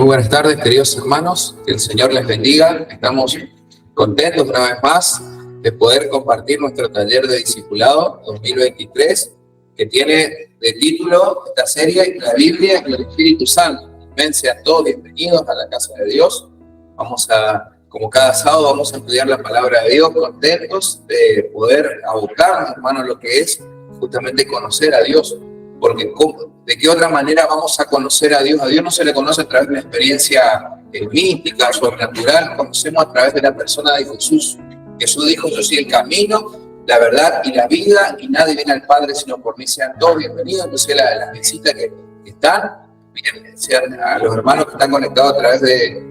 Muy buenas tardes, queridos hermanos, que el Señor les bendiga. Estamos contentos una vez más de poder compartir nuestro taller de discipulado 2023, que tiene de título esta serie La Biblia y el Espíritu Santo. Sean todos bienvenidos a la casa de Dios. Como cada sábado, vamos a estudiar la palabra de Dios, contentos de poder abocarnos, hermanos, a lo que es justamente conocer a Dios. Porque ¿de qué otra manera vamos a conocer a Dios? A Dios no se le conoce a través de una experiencia mística, sobrenatural. Conocemos a través de la persona de Jesús. Jesús dijo: yo soy el camino, la verdad y la vida, y nadie viene al Padre sino por mí. Sean todos bienvenidos. Entonces las visitas que están, miren, sean a los hermanos que están conectados a través de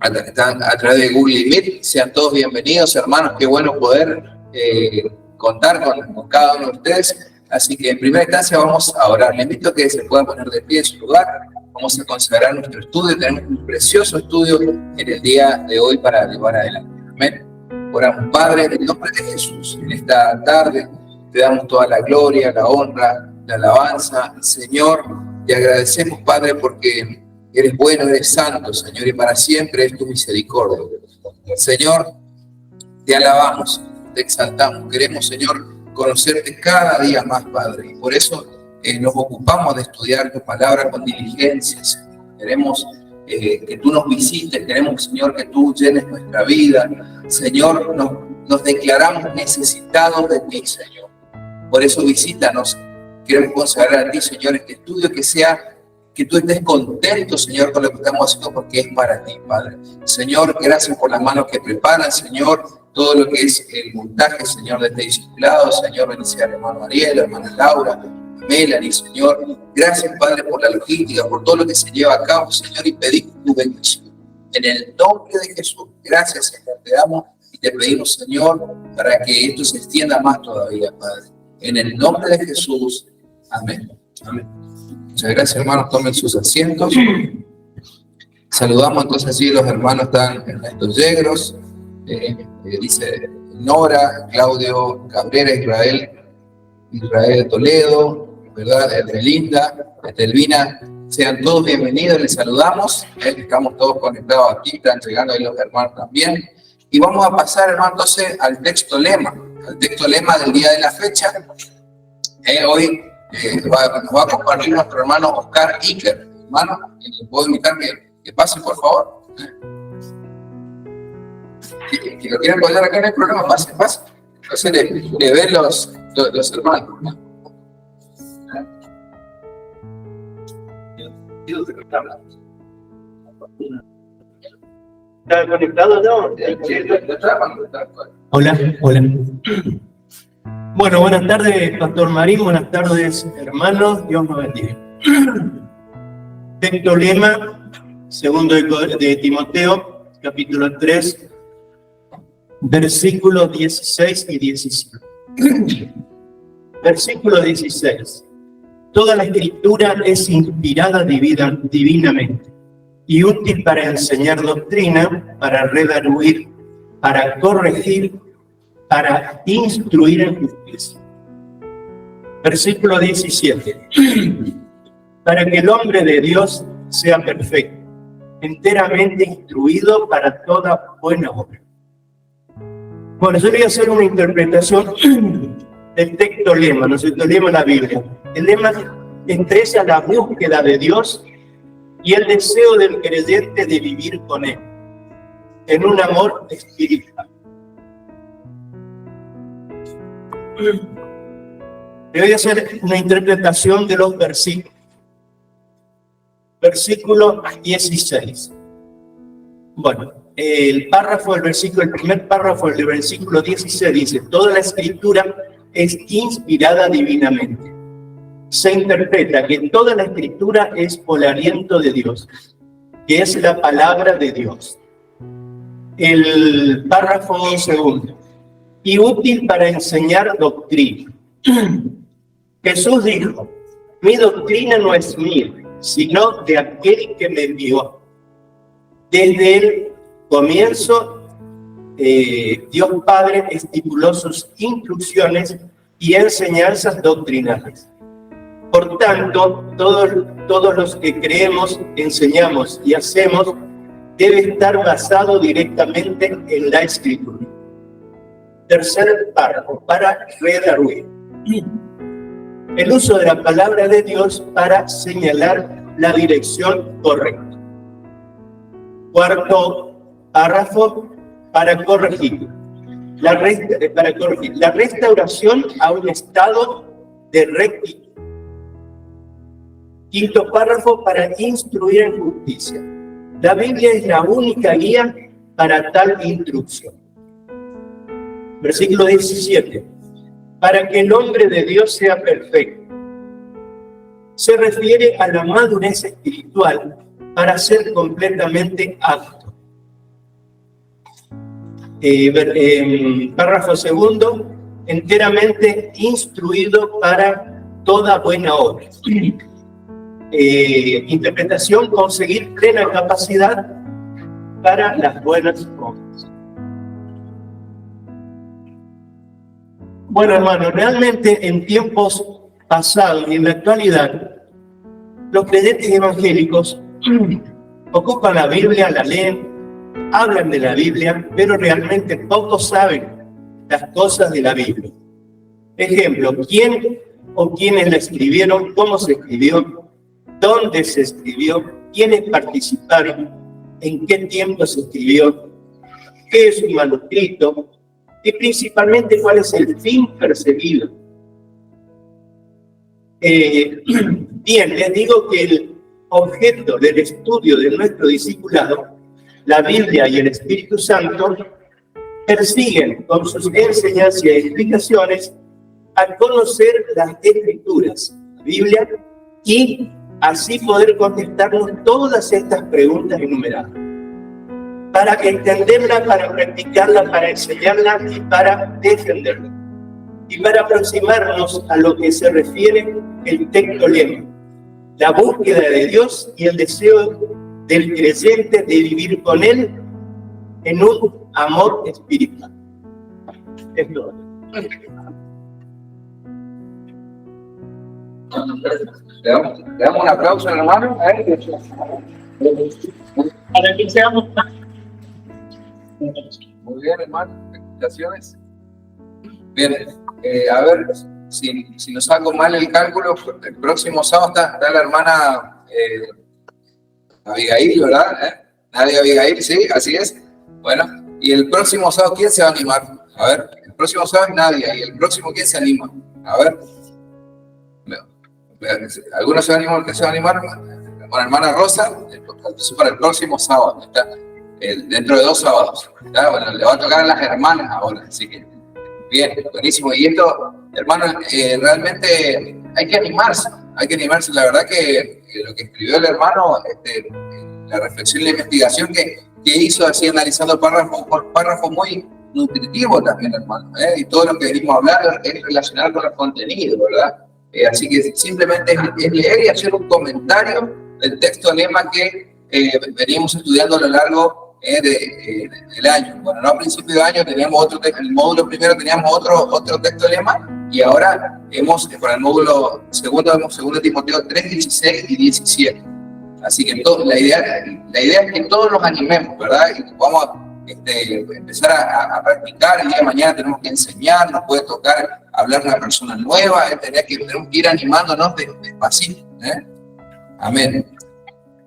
a través de Google Meet, sean todos bienvenidos, hermanos. Qué bueno poder contar con cada uno de ustedes. Así que en primera instancia vamos a orar. Les invito a que se puedan poner de pie en su lugar. Vamos a consagrar nuestro estudio. Tenemos un precioso estudio en el día de hoy para llevar adelante. Amén. Oramos, Padre, en el nombre de Jesús. En esta tarde te damos toda la gloria, la honra, la alabanza. Señor, te agradecemos, Padre, porque eres bueno, eres santo, Señor, y para siempre es tu misericordia. Señor, te alabamos, te exaltamos. Queremos, Señor, conocerte cada día más, Padre, y por eso nos ocupamos de estudiar tu palabra con diligencia, Señor. Queremos que tú nos visites, queremos, Señor, que tú llenes nuestra vida. Señor, nos declaramos necesitados de ti, Señor. Por eso visítanos. Queremos consagrar a ti, Señor, este estudio, que tú estés contento, Señor, con lo que estamos haciendo, porque es para ti, Padre. Señor, gracias por las manos que preparan, Señor, todo lo que es el montaje, Señor, de este discipulado. Señor, bendice al hermano Ariel, a hermana Laura, a Melanie, Señor. Gracias, Padre, por la logística, por todo lo que se lleva a cabo, Señor, y pedimos tu bendición. En el nombre de Jesús, gracias, Señor, te damos y te pedimos, Señor, para que esto se extienda más todavía, Padre. En el nombre de Jesús, amén. Amén. Muchas gracias, hermanos. Tomen sus asientos. Saludamos entonces, sí, los hermanos están en estos yegros. Dice Nora, Claudio Cabrera, Israel Toledo, ¿verdad? Linda, Elvina. Sean todos bienvenidos, les saludamos. Estamos todos conectados aquí, están llegando ahí los hermanos también. Y vamos a pasar, hermano, entonces al texto lema del día de la fecha. Hoy nos va a compartir nuestro hermano Oscar Iker. Hermano, ¿le puedo invitar que pase, por favor? Si lo quieren poner acá, no hay problema, pase. Entonces le ven los hermanos, ¿no? ¿Está conectado, no? Hola. Bueno, buenas tardes, Pastor Marín, buenas tardes, hermanos, Dios nos bendiga. Texto lema, segundo de Timoteo, capítulo 3, versículos 16 y 17. Versículo 16. Toda la escritura es inspirada divinamente y útil para enseñar doctrina, para redarguir, para corregir, para instruir en justicia. Versículo 17. Para que el hombre de Dios sea perfecto, enteramente instruido para toda buena obra. Bueno, yo voy a hacer una interpretación del texto lema, ¿no es cierto? El lema de la Biblia. El lema expresa la búsqueda de Dios y el deseo del creyente de vivir con Él, en un amor espiritual. Voy a hacer una interpretación de los versículos. Versículo 16. Bueno, el primer párrafo del versículo 16 dice: toda la escritura es inspirada divinamente. Se interpreta que toda la escritura es por el aliento de Dios, que es la palabra de Dios. El párrafo segundo: y útil para enseñar doctrina. Jesús dijo: mi doctrina no es mía, sino de aquel que me envió. Desde el comienzo, Dios Padre estipuló sus instrucciones y enseñanzas doctrinales. Por tanto, todos los que creemos, enseñamos y hacemos debe estar basado directamente en la Escritura. Tercer párrafo, para redarguir. El uso de la palabra de Dios para señalar la dirección correcta. Cuarto párrafo, para corregir. La restauración a un estado de rectitud. Quinto párrafo, para instruir en justicia. La Biblia es la única guía para tal instrucción. Versículo 17. Para que el hombre de Dios sea perfecto. Se refiere a la madurez espiritual para ser completamente apto. Párrafo segundo, enteramente instruido para toda buena obra. Interpretación, conseguir plena capacidad para las buenas obras. Bueno, hermanos, realmente en tiempos pasados y en la actualidad, los creyentes evangélicos ocupan la Biblia, la leen, hablan de la Biblia, pero realmente pocos saben las cosas de la Biblia. Ejemplo, quién o quiénes la escribieron, cómo se escribió, dónde se escribió, quiénes participaron, en qué tiempo se escribió, qué es un manuscrito y principalmente cuál es el fin perseguido. Bien, les digo que el objeto del estudio de nuestro discipulado, la Biblia y el Espíritu Santo, persiguen con sus enseñanzas y explicaciones a conocer las Escrituras, la Biblia, y así poder contestarnos todas estas preguntas enumeradas. Para entenderla, para practicarla, para enseñarla y para defenderla. Y para aproximarnos a lo que se refiere el texto lema, la búsqueda de Dios y el deseo del creyente de vivir con Él en un amor espiritual. Es todo. Le damos un aplauso al hermano. Para que seamos. Muy bien, hermano. Felicitaciones. Bien, a ver, si nos hago mal el cálculo, el próximo sábado está la hermana Abigail, ¿verdad? Nadia Abigail, sí, así es. Bueno, y el próximo sábado, ¿quién se va a animar? A ver, el próximo sábado es Nadia, y el próximo, ¿quién se anima? A ver. ¿Algunos se van a animar? Con hermana Rosa, para el próximo sábado, ¿está? Dentro de 2 sábados. ¿Está? Bueno, le va a tocar a las hermanas ahora, así que bien, buenísimo. Y esto, hermanos, realmente hay que animarse, la verdad que lo que escribió el hermano, la reflexión y la investigación que hizo, así analizando párrafo por párrafo, muy nutritivo también, hermano, y todo lo que venimos hablando es relacionado con los contenidos, ¿verdad? Así que simplemente es leer y hacer un comentario del texto lema que veníamos estudiando a lo largo del año. Bueno, no a principio de año teníamos otro texto, el módulo primero teníamos otro texto lema, y ahora para el módulo segundo vemos 2 Timoteo 3, 16 y 17. Así que la idea es que todos nos animemos, ¿verdad? Y vamos a empezar a practicar. El día de mañana tenemos que enseñar, nos puede tocar hablar a una persona nueva, tenemos que ir animándonos despacito. Amén.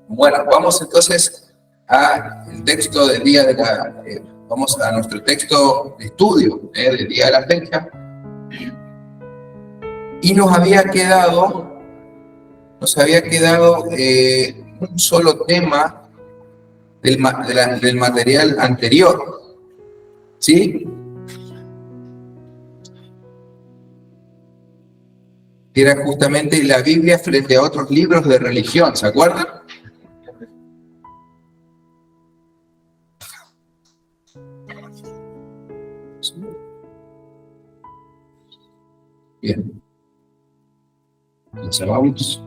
Bueno, vamos entonces al texto del día de vamos a nuestro texto de estudio del día de la fecha. Y nos había quedado un solo tema del material anterior, ¿sí? Que era justamente la Biblia frente a otros libros de religión, ¿se acuerdan? Bien. Observamos.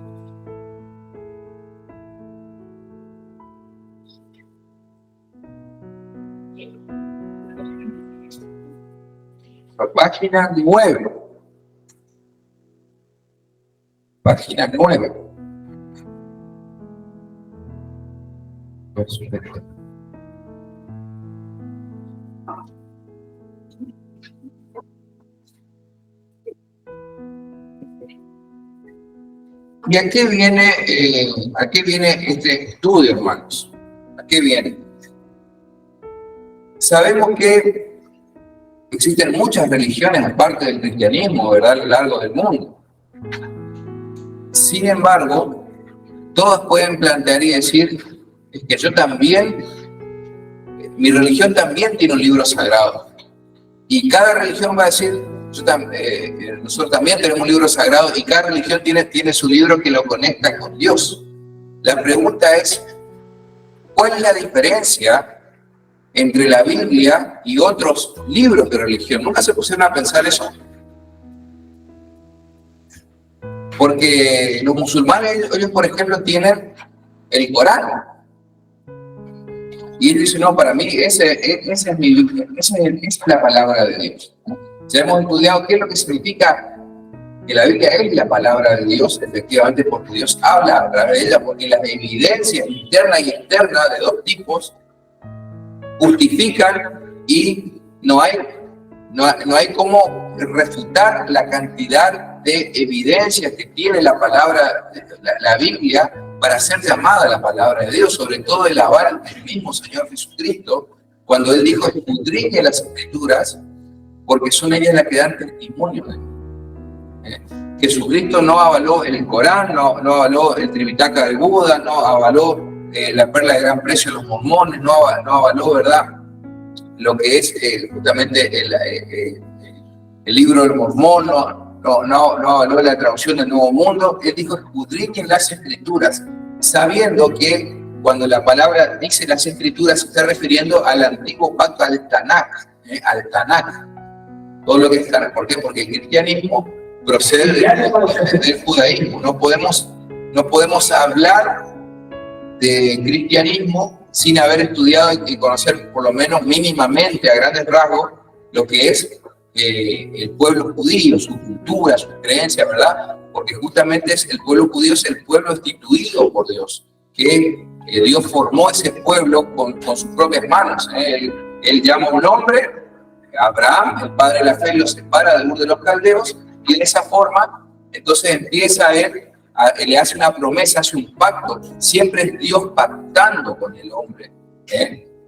La página 9. Página 9. ¿Y a qué viene este estudio, hermanos? ¿A qué viene? Sabemos que existen muchas religiones aparte del cristianismo, ¿verdad?, a lo largo del mundo. Sin embargo, todos pueden plantear y decir, es que yo también, mi religión también tiene un libro sagrado. Y cada religión va a decir, nosotros también tenemos un libro sagrado y cada religión tiene su libro que lo conecta con Dios. La pregunta es, ¿cuál es la diferencia entre la Biblia y otros libros de religión? ¿Nunca se pusieron a pensar eso? Porque los musulmanes, ellos por ejemplo, tienen el Corán. Y ellos dicen, no, para mí esa es la palabra de Dios. Ya hemos estudiado qué es lo que significa que la Biblia es la palabra de Dios, efectivamente, porque Dios habla a través de ella, porque las evidencias internas y externas de dos tipos justifican y no hay cómo refutar la cantidad de evidencias que tiene la palabra, la Biblia, para ser llamada la palabra de Dios, sobre todo el aval del mismo Señor Jesucristo, cuando Él dijo, escudriñe las Escrituras, porque son ellas las que dan testimonio de Él. Jesucristo no avaló el Corán, no avaló el Tripitaka del Buda, no avaló la perla de gran precio de los mormones, no avaló, ¿verdad?, lo que es justamente el libro del mormón, no avaló la traducción del Nuevo Mundo. Él dijo, escudriñen las Escrituras, sabiendo que cuando la palabra dice las Escrituras se está refiriendo al antiguo pacto, al Tanakh, todo lo que está. ¿Por qué? Porque el cristianismo procede del judaísmo. No podemos hablar de cristianismo sin haber estudiado y conocer por lo menos mínimamente, a grandes rasgos, lo que es el pueblo judío, su cultura, sus creencias, ¿verdad? Porque justamente el pueblo judío es el pueblo instituido por Dios, que Dios formó ese pueblo con sus propias manos. Él llama a un hombre, Abraham, el padre de la fe, lo separa de Ur de los Caldeos, y de esa forma, entonces empieza le hace una promesa, hace un pacto. Siempre es Dios pactando con el hombre,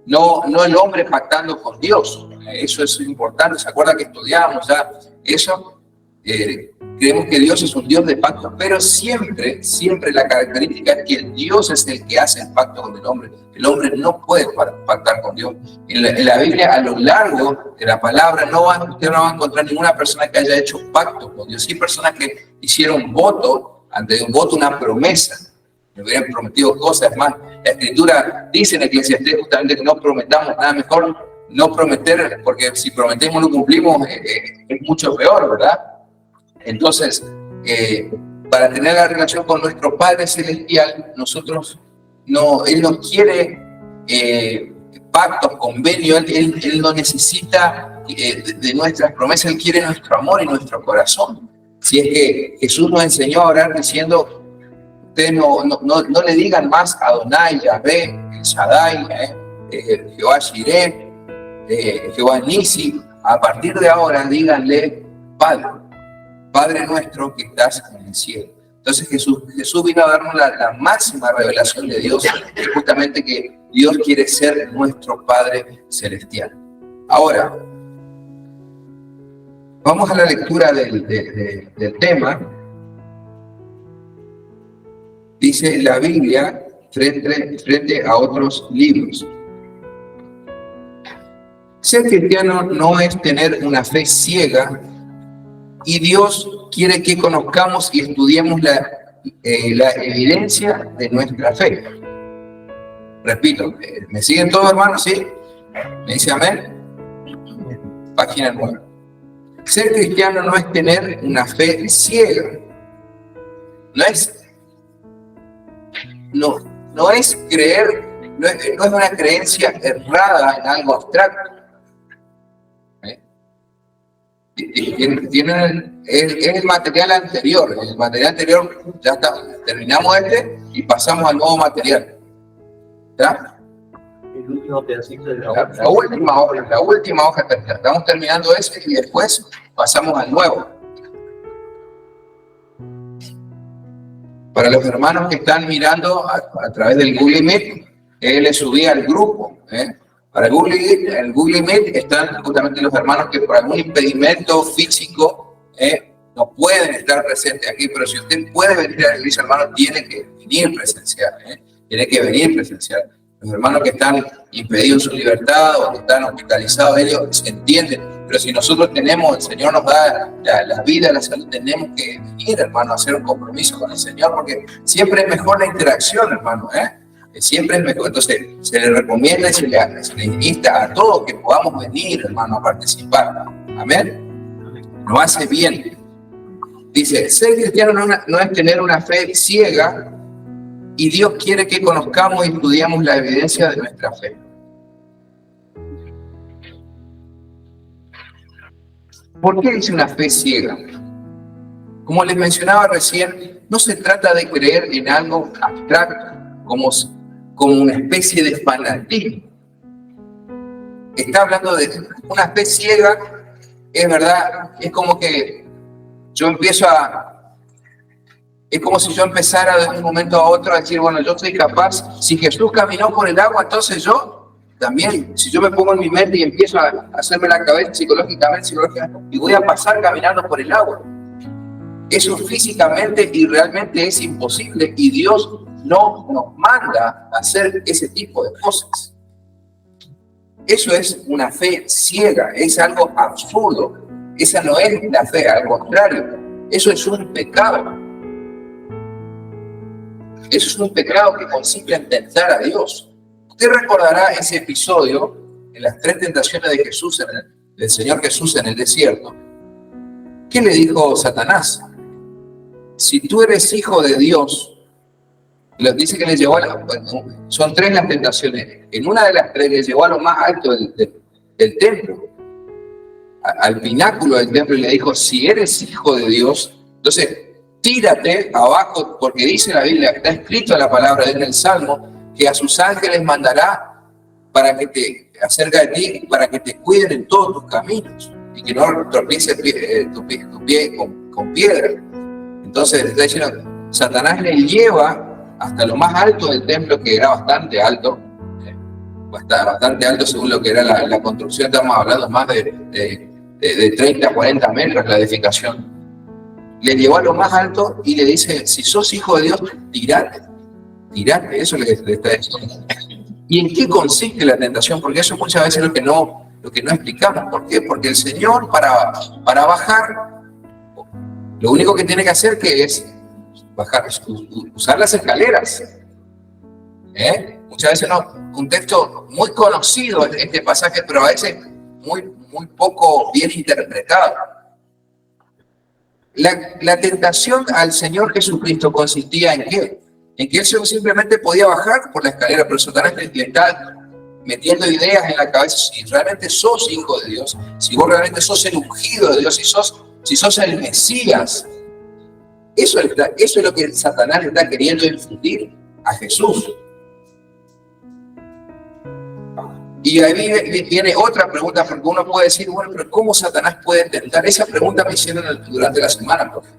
no el hombre pactando con Dios. Eso es importante. ¿Se acuerda que estudiamos ya eso? Creemos que Dios es un Dios de pacto, pero siempre la característica es que Dios es el que hace el pacto con el hombre. El hombre no puede pactar con Dios. En la Biblia, a lo largo de la palabra, usted no va a encontrar ninguna persona que haya hecho pacto con Dios. Sí, personas que hicieron voto, ante un voto, una promesa, me hubieran prometido cosas más. La Escritura dice en Eclesiastés justamente que no prometamos nada, mejor no prometer, porque si prometemos no cumplimos, es mucho peor, ¿verdad? Entonces, para tener la relación con nuestro Padre Celestial, Él no quiere pactos, convenios, Él no necesita de nuestras promesas, Él quiere nuestro amor y nuestro corazón. Si es que Jesús nos enseñó a orar diciendo, ustedes no le digan más a Adonai, Yahvé, el Shaddai, Jehová Jireh, Jehová Nisi, a partir de ahora díganle Padre nuestro que estás en el cielo. Entonces Jesús vino a darnos la máxima revelación de Dios, que justamente que Dios quiere ser nuestro Padre Celestial. Ahora, vamos a la lectura del tema. Dice la Biblia frente a otros libros. Ser cristiano no es tener una fe ciega, y Dios quiere que conozcamos y estudiemos la evidencia de nuestra fe. Repito, ¿me siguen todos, hermanos? ¿Sí? ¿Me dice amén? Página 9. Ser cristiano no es tener una fe ciega. No es creer, no es una creencia errada en algo abstracto. Tienen el material anterior. El material anterior ya está. Terminamos y pasamos al nuevo material. ¿Ya? El último pedacito de La última hoja. Estamos terminando ese y después pasamos al nuevo. Para los hermanos que están mirando a través del Google Meet, les subí al grupo. Para el Google Meet están justamente los hermanos que por algún impedimento físico no pueden estar presentes aquí, pero si usted puede venir a la iglesia, hermano, tiene que venir presencial. Tiene que venir presencial. Los hermanos que están impedidos en su libertad o que están hospitalizados, ellos se entienden. Pero si nosotros tenemos, el Señor nos da la vida, la salud, tenemos que venir, hermano, a hacer un compromiso con el Señor, porque siempre es mejor la interacción, hermano, siempre es mejor. Entonces, se le recomienda y se le insta a todos que podamos venir, hermano, a participar. Amén. Nos hace bien. Dice, ser cristiano no es tener una fe ciega, y Dios quiere que conozcamos y estudiemos la evidencia de nuestra fe. ¿Por qué dice una fe ciega? Como les mencionaba recién, no se trata de creer en algo abstracto, como una especie de fanatismo. Está hablando de una fe ciega, es verdad, es como que yo empiezo es como si yo empezara de un momento a otro a decir, bueno, yo soy capaz, si Jesús caminó por el agua, entonces yo también, si yo me pongo en mi mente y empiezo a hacerme la cabeza psicológicamente, y voy a pasar caminando por el agua. Eso físicamente y realmente es imposible, y Dios no nos manda a hacer ese tipo de cosas. Eso es una fe ciega, es algo absurdo. Esa no es la fe, al contrario, eso es un pecado. Eso es un pecado que consiste en tentar a Dios. Usted recordará ese episodio en las 3 tentaciones de Jesús, del Señor Jesús en el desierto. ¿Qué le dijo Satanás? Si tú eres hijo de Dios, dice que le llevó son 3 las tentaciones. En una de las 3 le llevó a lo más alto del templo, al pináculo del templo, y le dijo, si eres hijo de Dios, entonces tírate abajo, porque dice la Biblia, está escrito en la palabra en el Salmo, que a sus ángeles mandará para que te acerque de ti, para que te cuiden en todos tus caminos, y que no tropiece tu pie con piedra. Entonces está diciendo, Satanás le lleva hasta lo más alto del templo, que era bastante alto según lo que era la construcción. Estamos hablando más de 30, 40 metros la edificación. Le llevó a lo más alto y le dice, si sos hijo de Dios, tirate, eso le está diciendo. ¿Y en qué consiste la tentación? Porque eso muchas veces es lo que no explicamos. ¿Por qué? Porque el Señor para bajar, lo único que tiene que hacer que es bajar, usar las escaleras. Muchas veces no, un texto muy conocido este pasaje, pero a veces muy poco bien interpretado. La tentación al Señor Jesucristo consistía en qué? En que Él simplemente podía bajar por la escalera, pero Satanás le está metiendo ideas en la cabeza. Si realmente sos hijo de Dios, si vos realmente sos el ungido de Dios, si sos el Mesías, eso es lo que Satanás le está queriendo infundir a Jesús. Y ahí viene otra pregunta, porque uno puede decir, bueno, pero ¿cómo Satanás puede tentar? Esa pregunta me hicieron durante la semana, profe.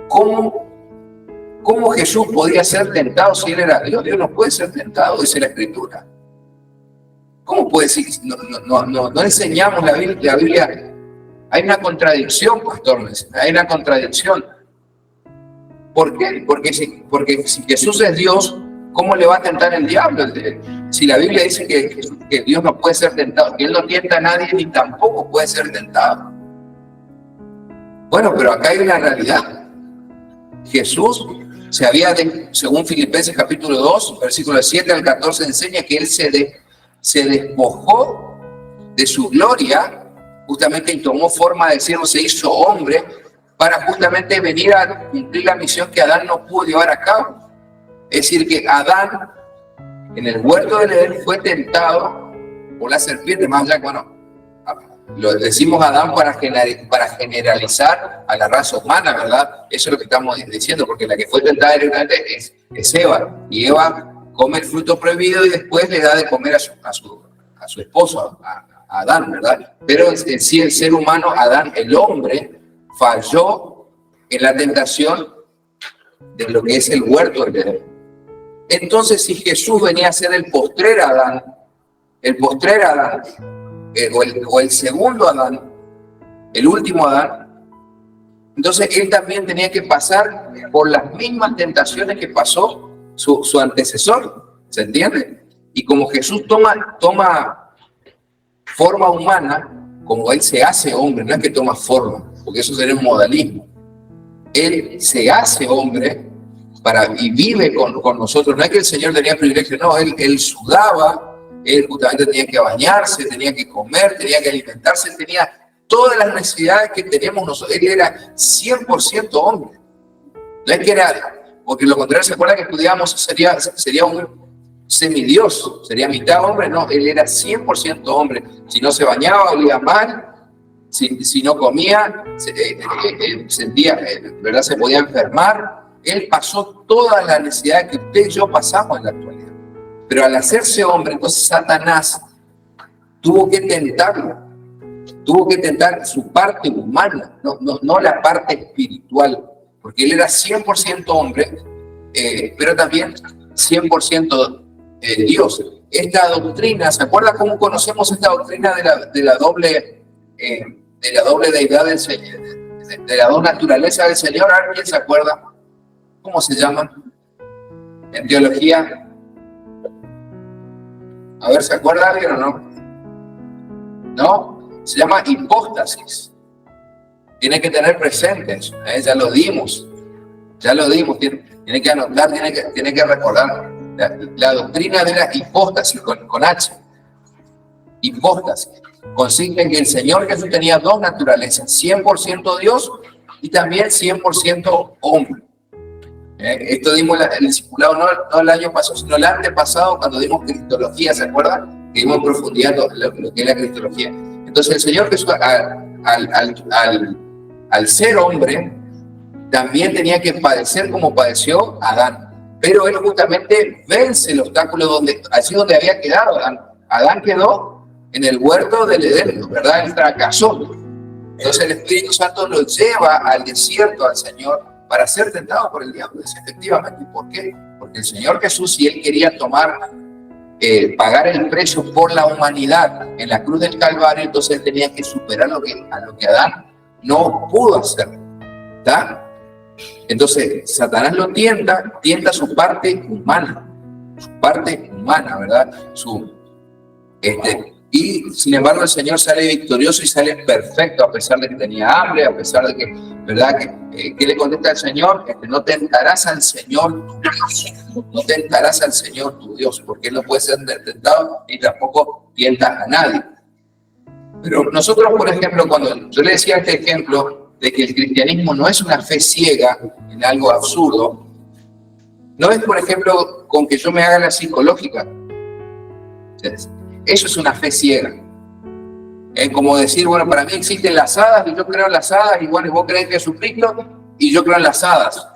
¿Cómo Jesús podía ser tentado si Él era Dios? Dios no puede ser tentado, dice la Escritura. ¿Cómo puede decir? No enseñamos la Biblia. Hay una contradicción, pastor, hay una contradicción. ¿Por qué? Porque si Jesús es Dios, ¿cómo le va a tentar el diablo? Si la Biblia dice que Dios no puede ser tentado, que Él no tienta a nadie ni tampoco puede ser tentado. Bueno, pero acá hay una realidad. Jesús según Filipenses capítulo 2, versículos 7 al 14, enseña que Él se despojó de su gloria, justamente, y tomó forma de siervo, se hizo hombre, para justamente venir a cumplir la misión que Adán no pudo llevar a cabo. Es decir, que Adán, en el huerto del Edén, fue tentado por la serpiente, más allá, bueno, Lo decimos Adán para generalizar a la raza humana, ¿verdad? Eso es lo que estamos diciendo, porque la que fue tentada directamente es Eva. Y Eva come el fruto prohibido y después le da de comer a su esposo, a Adán, ¿verdad? Pero en sí el ser humano, Adán, el hombre, falló en la tentación de lo que es el huerto del Edén. Entonces, si Jesús venía a ser el postrer Adán, o el segundo Adán, el último Adán, entonces él también tenía que pasar por las mismas tentaciones que pasó su antecesor, ¿se entiende? Y como Jesús toma forma humana, como él se hace hombre, no es que toma forma, porque eso sería un modalismo. Él se hace hombre y vive con nosotros. No es que el Señor tenía privilegio, no, él sudaba, él justamente tenía que bañarse, tenía que comer, tenía que alimentarse, él tenía todas las necesidades que tenemos nosotros. Él era 100% hombre. No es que era, porque lo contrario, ¿se acuerdan que estudiamos? Sería un semidios, sería mitad hombre. No, él era 100% hombre. Si no se bañaba, olía mal. Si no comía, sentía, ¿verdad? Se podía enfermar. Él pasó todas las necesidades que usted y yo pasamos en la actualidad. Pero al hacerse hombre, entonces Satanás tuvo que tentarlo. Tuvo que tentar su parte humana, no la parte espiritual. Porque él era 100% hombre, pero también 100% Dios. Esta doctrina, ¿se acuerda cómo conocemos esta doctrina de la doble deidad del Señor, de la dos naturaleza del Señor? ¿Alguien se acuerda? ¿Cómo se llama? En teología. A ver, ¿se acuerda alguien o no? ¿No? Se llama hipóstasis. Tiene que tener presente eso. Ya lo dimos. Tiene que anotar, tiene que recordar. La doctrina de la hipóstasis con H. Hipóstasis. Consiste en que el Señor Jesús tenía dos naturalezas, 100% Dios y también 100% hombre. Esto dimos el discipulado no el año pasado, sino el antepasado, cuando dimos cristología, ¿se acuerdan? Que dimos en profundidad lo que es la cristología. Entonces el Señor Jesús, al ser hombre, también tenía que padecer como padeció Adán. Pero él justamente vence el obstáculo allí donde había quedado Adán. Adán quedó en el huerto del Edén, ¿verdad? Él fracasó. Entonces el Espíritu Santo lo lleva al desierto al Señor para ser tentado por el diablo. Efectivamente. ¿Por qué? Porque el Señor Jesús, si él quería pagar el precio por la humanidad en la cruz del Calvario, entonces él tenía que superar lo que Adán no pudo hacer. ¿Está? Entonces Satanás lo tienta su parte humana, ¿verdad? Y sin embargo el Señor sale victorioso y sale perfecto, a pesar de que tenía hambre, a pesar de que, ¿verdad? ¿Qué le contesta al Señor? No tentarás al Señor tu Dios. No tentarás al Señor tu Dios, porque Él no puede ser tentado y tampoco tienta a nadie. Pero nosotros, por ejemplo, cuando yo le decía este ejemplo de que el cristianismo no es una fe ciega en algo absurdo, no es, por ejemplo, con que yo me haga la psicológica. Eso es una fe ciega. Es como decir, bueno, para mí existen las hadas y yo creo en las hadas, y bueno, vos crees en Jesucristo y yo creo en las hadas.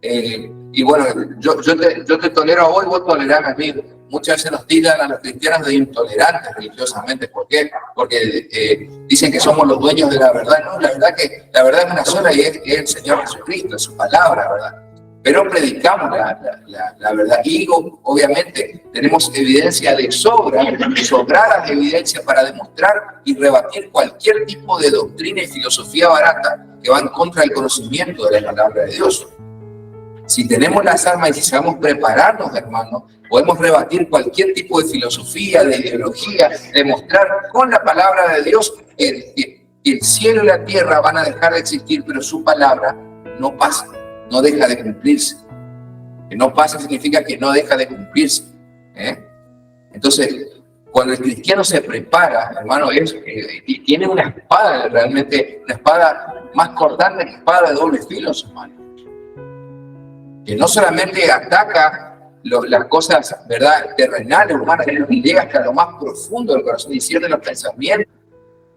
Y bueno, yo te tolero a vos y vos tolerás a mí. Muchas veces nos tildan a los cristianos de intolerantes religiosamente. ¿Por qué? Porque dicen que somos los dueños de la verdad. No, la verdad es una sola y es el Señor Jesucristo, es su palabra, ¿verdad? Pero predicamos la verdad. Y obviamente tenemos evidencia de sobradas evidencias para demostrar y rebatir cualquier tipo de doctrina y filosofía barata que va en contra del conocimiento de la palabra de Dios. Si tenemos las armas y si sabemos prepararnos, hermanos, podemos rebatir cualquier tipo de filosofía, de ideología, demostrar con la palabra de Dios que el cielo y la tierra van a dejar de existir, pero su palabra no pasa. No deja de cumplirse. Que no pasa significa que no deja de cumplirse. Entonces, cuando el cristiano se prepara, hermano, tiene una espada, realmente, una espada más cortante que espada de doble filo, hermano. Que no solamente ataca las cosas, ¿verdad?, terrenales, humanas, que llega hasta lo más profundo del corazón y cierne los pensamientos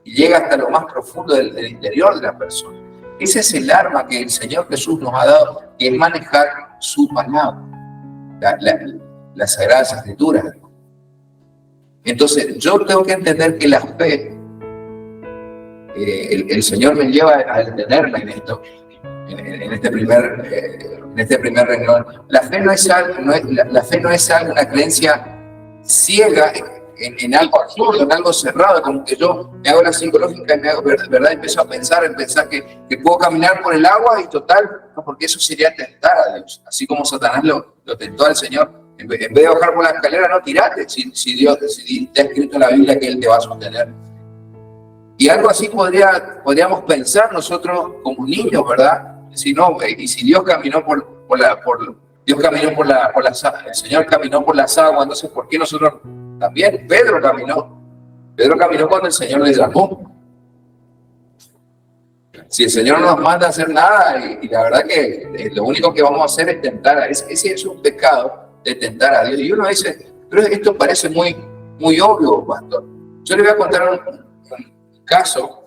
y llega hasta lo más profundo del interior de la persona. Ese es el arma que el Señor Jesús nos ha dado, que es manejar su palabra, las Sagradas Escrituras. Entonces, yo tengo que entender que la fe, el Señor me lleva a entenderla en esto, en este primer renglón. La fe no es algo, una creencia ciega en algo absurdo, en algo cerrado, como que yo me hago la psicológica y me hago, ¿verdad? Empiezo a pensar que puedo caminar por el agua y total, no, porque eso sería tentar a Dios, así como Satanás lo tentó al Señor. En vez de bajar por la escalera, no tirate, si te ha escrito en la Biblia que Él te va a sostener. Y algo así podríamos pensar nosotros como niños, ¿verdad? Si no, y si Dios caminó el Señor caminó por las aguas, entonces ¿por qué nosotros también? Pedro caminó cuando el Señor le llamó. Si el Señor no nos manda a hacer nada, y la verdad que lo único que vamos a hacer es tentar, ese es un pecado de tentar a Dios. Y uno dice, pero esto parece muy, muy obvio, pastor. Yo le voy a contar un caso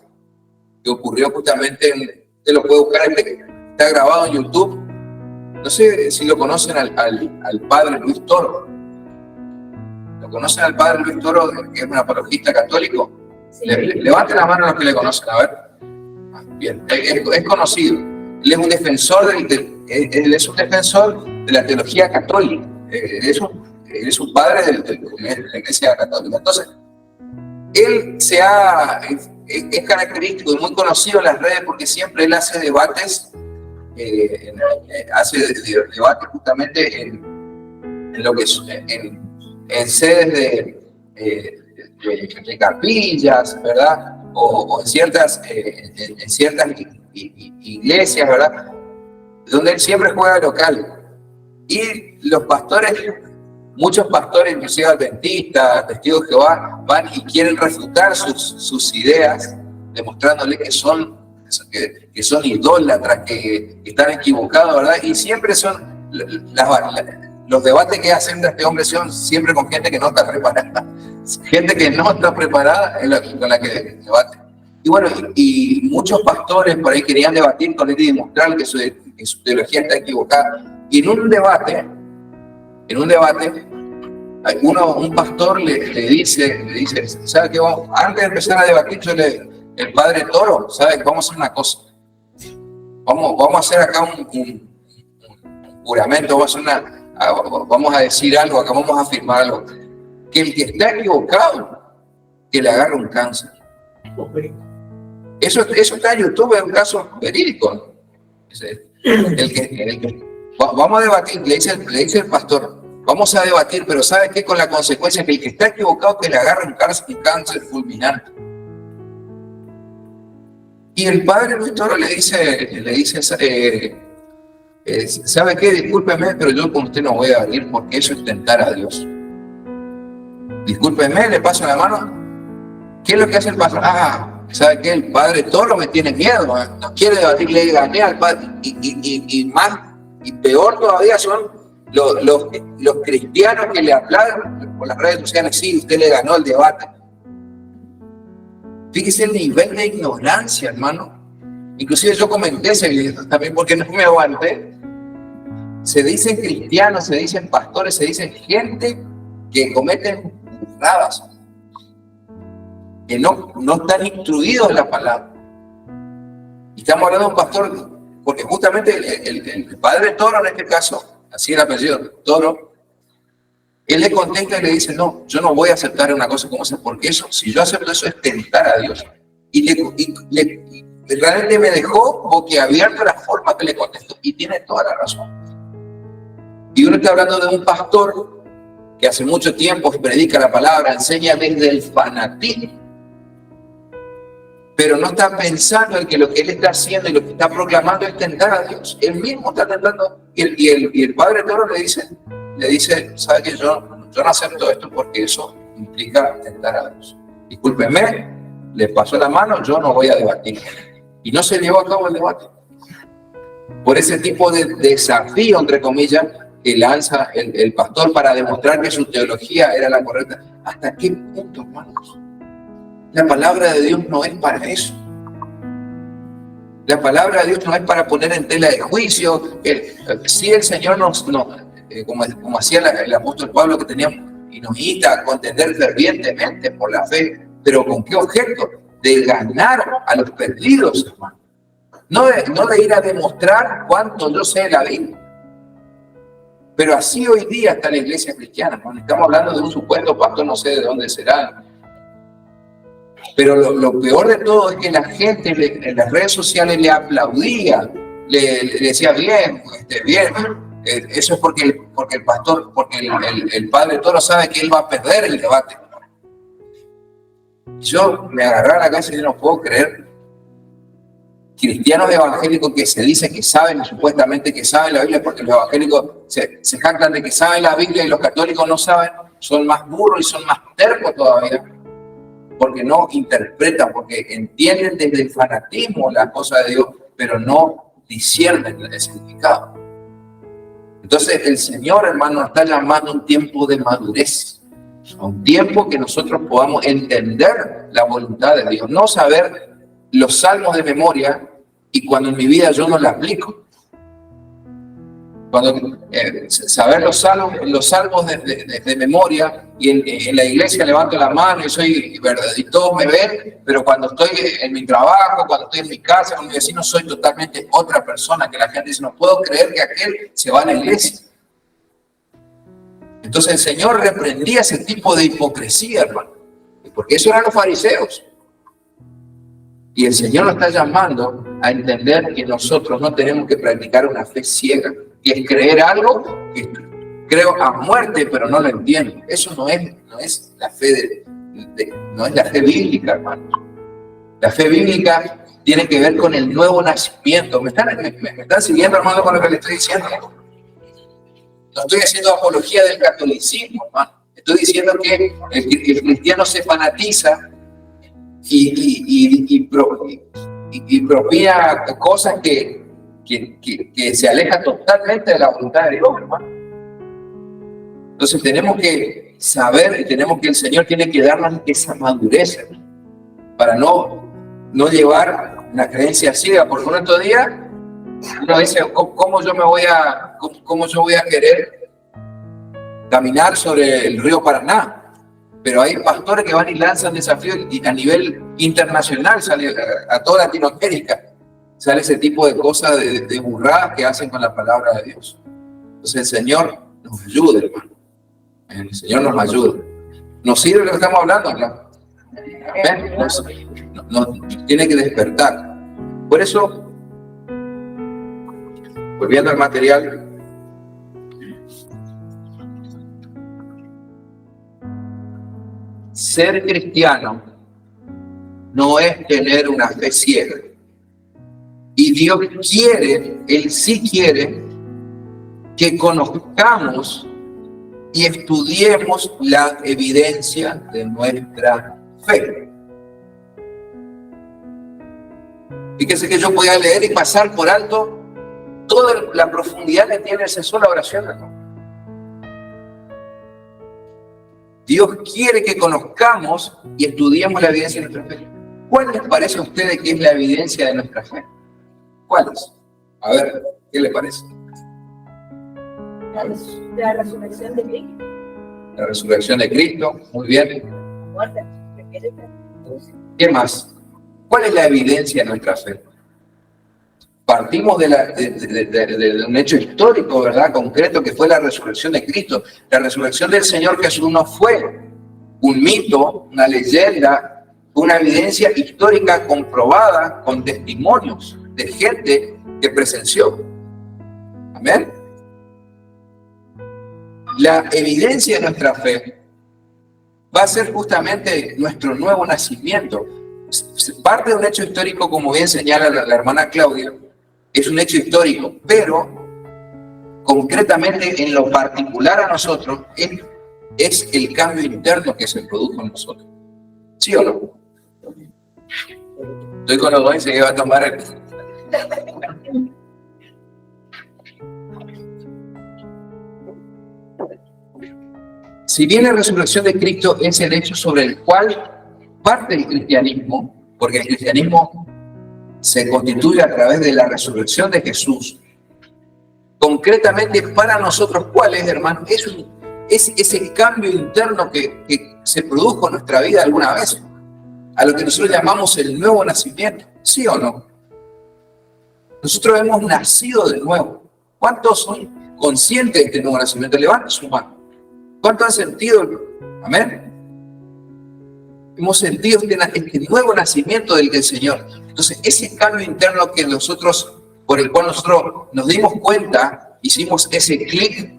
que ocurrió justamente, usted lo puede buscar, está grabado en YouTube. No sé si lo conocen al padre Luis Toro. ¿Lo conocen al padre Luis Toro, que es un apologista católico? Sí. Levanten la mano los que le conocen, a ver. Bien, es conocido. Él es un defensor de la teología católica. Es un padre de la Iglesia Católica. Entonces, él es característico y muy conocido en las redes porque siempre él hace debates, debates justamente en lo que es, en sedes de capillas, ¿verdad? O en ciertas iglesias, ¿verdad? Donde él siempre juega local. Y los pastores, muchos pastores, inclusive adventistas, testigos de Jehová, van y quieren refutar sus ideas, demostrándole que son idólatras, que están equivocados, ¿verdad? Y siempre son los debates que hacen de este hombre son siempre con gente que no está preparada. Gente que no está preparada con la que debate. Y bueno, y muchos pastores por ahí querían debatir con él y demostrar que su teología está equivocada. Y en un debate, un pastor le dice, ¿sabe qué? Antes de empezar a debatir, el padre Toro, ¿sabe? Vamos a hacer una cosa. Vamos a hacer acá un juramento, vamos a decir algo acá, vamos a afirmar algo. Que el que está equivocado, que le agarre un cáncer. Eso está en YouTube, es un caso verídico. Vamos a debatir, le dice el pastor, vamos a debatir, pero ¿sabe qué? Con la consecuencia que el que está equivocado, que le agarre un cáncer fulminante. Y el padre Luis Toro le dice, ¿sabe qué? Discúlpeme, pero yo con usted no voy a debatir porque eso es tentar a Dios. Discúlpeme, le paso la mano. ¿Qué es lo que hace el pastor? ¿Sabe qué? El padre Toro me tiene miedo, no quiere debatir, le gané al padre. Y peor todavía son los cristianos que le aplauden por las redes sociales. Sí, usted le ganó el debate. Fíjese el nivel de ignorancia, hermano. Inclusive yo comenté ese video también porque no me aguanté. Se dicen cristianos, se dicen pastores, se dicen gente que cometen burradas, que no están instruidos en la palabra. Y estamos hablando de un pastor, porque justamente el padre Toro, en este caso, así el apellido, Toro, él le contesta y le dice, no, yo no voy a aceptar una cosa como esa, porque eso, si yo acepto eso, es tentar a Dios. Y realmente me dejó boquiabierto la forma que le contestó, y tiene toda la razón. Y uno está hablando de un pastor que hace mucho tiempo predica la palabra, enseña desde el fanatismo, pero no está pensando en que lo que él está haciendo y lo que está proclamando es tentar a Dios. Él mismo está tentando, y el padre Toro le dice, ¿sabe que yo no acepto esto porque eso implica tentar a Dios? Discúlpeme, le pasó la mano, yo no voy a debatir. Y no se llevó a cabo el debate. Por ese tipo de desafío, entre comillas, que lanza el pastor para demostrar que su teología era la correcta. ¿Hasta qué punto, hermanos? La palabra de Dios no es para eso. La palabra de Dios no es para poner en tela de juicio. Si el Señor como hacía el apóstol Pablo, que tenía y nos invita a contender fervientemente por la fe, pero ¿con qué objeto? De ganar a los perdidos, hermano. No de ir a demostrar cuánto yo sé de la Biblia. Pero así hoy día está la iglesia cristiana, hermano. Estamos hablando de un supuesto pastor, no sé de dónde será. Pero lo peor de todo es que la gente en las redes sociales le aplaudía, le decía bien, bien. Eso es porque el pastor, porque el padre Toro sabe que él va a perder el debate. Yo me agarré a la casa y no puedo creer. Cristianos evangélicos que se dicen que saben, supuestamente que saben la Biblia, porque los evangélicos se jactan de que saben la Biblia y los católicos no saben, son más burros y son más tercos todavía, porque no interpretan, porque entienden desde el fanatismo las cosas de Dios, pero no disciernen el significado. Entonces el Señor, hermano, nos está llamando a un tiempo de madurez, a un tiempo que nosotros podamos entender la voluntad de Dios, no saber los salmos de memoria y cuando en mi vida yo no la aplico. Cuando saber los salmos de memoria y en la iglesia levanto la mano y todos me ven, pero cuando estoy en mi trabajo, cuando estoy en mi casa, con mi vecino, soy totalmente otra persona, que la gente dice, no puedo creer que aquel se va a la iglesia. Entonces el Señor reprendía ese tipo de hipocresía, hermano, porque eso eran los fariseos. Y el Señor nos está llamando a entender que nosotros no tenemos que practicar una fe ciega, que es creer algo que creo a muerte, pero no lo entiendo. Eso no es la fe no es la fe bíblica, hermanos. La fe bíblica tiene que ver con el nuevo nacimiento. ¿Me están siguiendo, hermano, con lo que le estoy diciendo? No estoy haciendo apología del catolicismo, hermano. Estoy diciendo que el cristiano se fanatiza y propia cosas que se alejan totalmente de la voluntad de Dios, hermano. Entonces tenemos que saber y tenemos que el Señor tiene que darnos esa madurez, hermano, para no llevar una creencia ciega, porque uno estos días uno dice, ¿cómo yo voy a querer caminar sobre el río Paraná? Pero hay pastores que van y lanzan desafíos y a nivel internacional, sale a toda Latinoamérica, sale ese tipo de cosas, de burradas que hacen con la palabra de Dios. Entonces el Señor nos ayude, hermano. El Señor nos ayude. ¿Nos sirve lo que estamos hablando? ¿No? Nos tiene que despertar. Por eso, volviendo al material, ser cristiano no es tener una fe ciega. Y Dios quiere, Él sí quiere que conozcamos y estudiemos la evidencia de nuestra fe. Fíjese que yo podía leer y pasar por alto toda la profundidad que tiene esa sola oración, ¿no? Dios quiere que conozcamos y estudiemos la evidencia de nuestra fe. ¿Cuál les parece a ustedes que es la evidencia de nuestra fe? ¿Cuál es? A ver, ¿qué les parece? La resurrección de Cristo. La resurrección de Cristo, muy bien. ¿Qué más? ¿Cuál es la evidencia de nuestra fe? Partimos de un hecho histórico, ¿verdad? Concreto, que fue la resurrección de Cristo. La resurrección del Señor Jesús no fue un mito, una leyenda, una evidencia histórica comprobada con testimonios de gente que presenció. Amén. La evidencia de nuestra fe va a ser justamente nuestro nuevo nacimiento. Parte de un hecho histórico, como bien señala la hermana Claudia, es un hecho histórico, pero concretamente en lo particular a nosotros es el cambio interno que se produjo en nosotros. ¿Sí o no? Estoy con los dos y se va a tomar el... Si bien la resurrección de Cristo es el hecho sobre el cual parte del cristianismo, porque el cristianismo se constituye a través de la resurrección de Jesús. Concretamente para nosotros, ¿cuál es, hermano? Es ese cambio interno que se produjo en nuestra vida alguna vez, a lo que nosotros llamamos el nuevo nacimiento, ¿sí o no? Nosotros hemos nacido de nuevo. ¿Cuántos son conscientes de este nuevo nacimiento? Levanten su mano. ¿Cuántos han sentido? Amén. Hemos sentido este nuevo nacimiento del Señor. Entonces, ese cambio interno que nosotros, por el cual nosotros nos dimos cuenta, hicimos ese clic,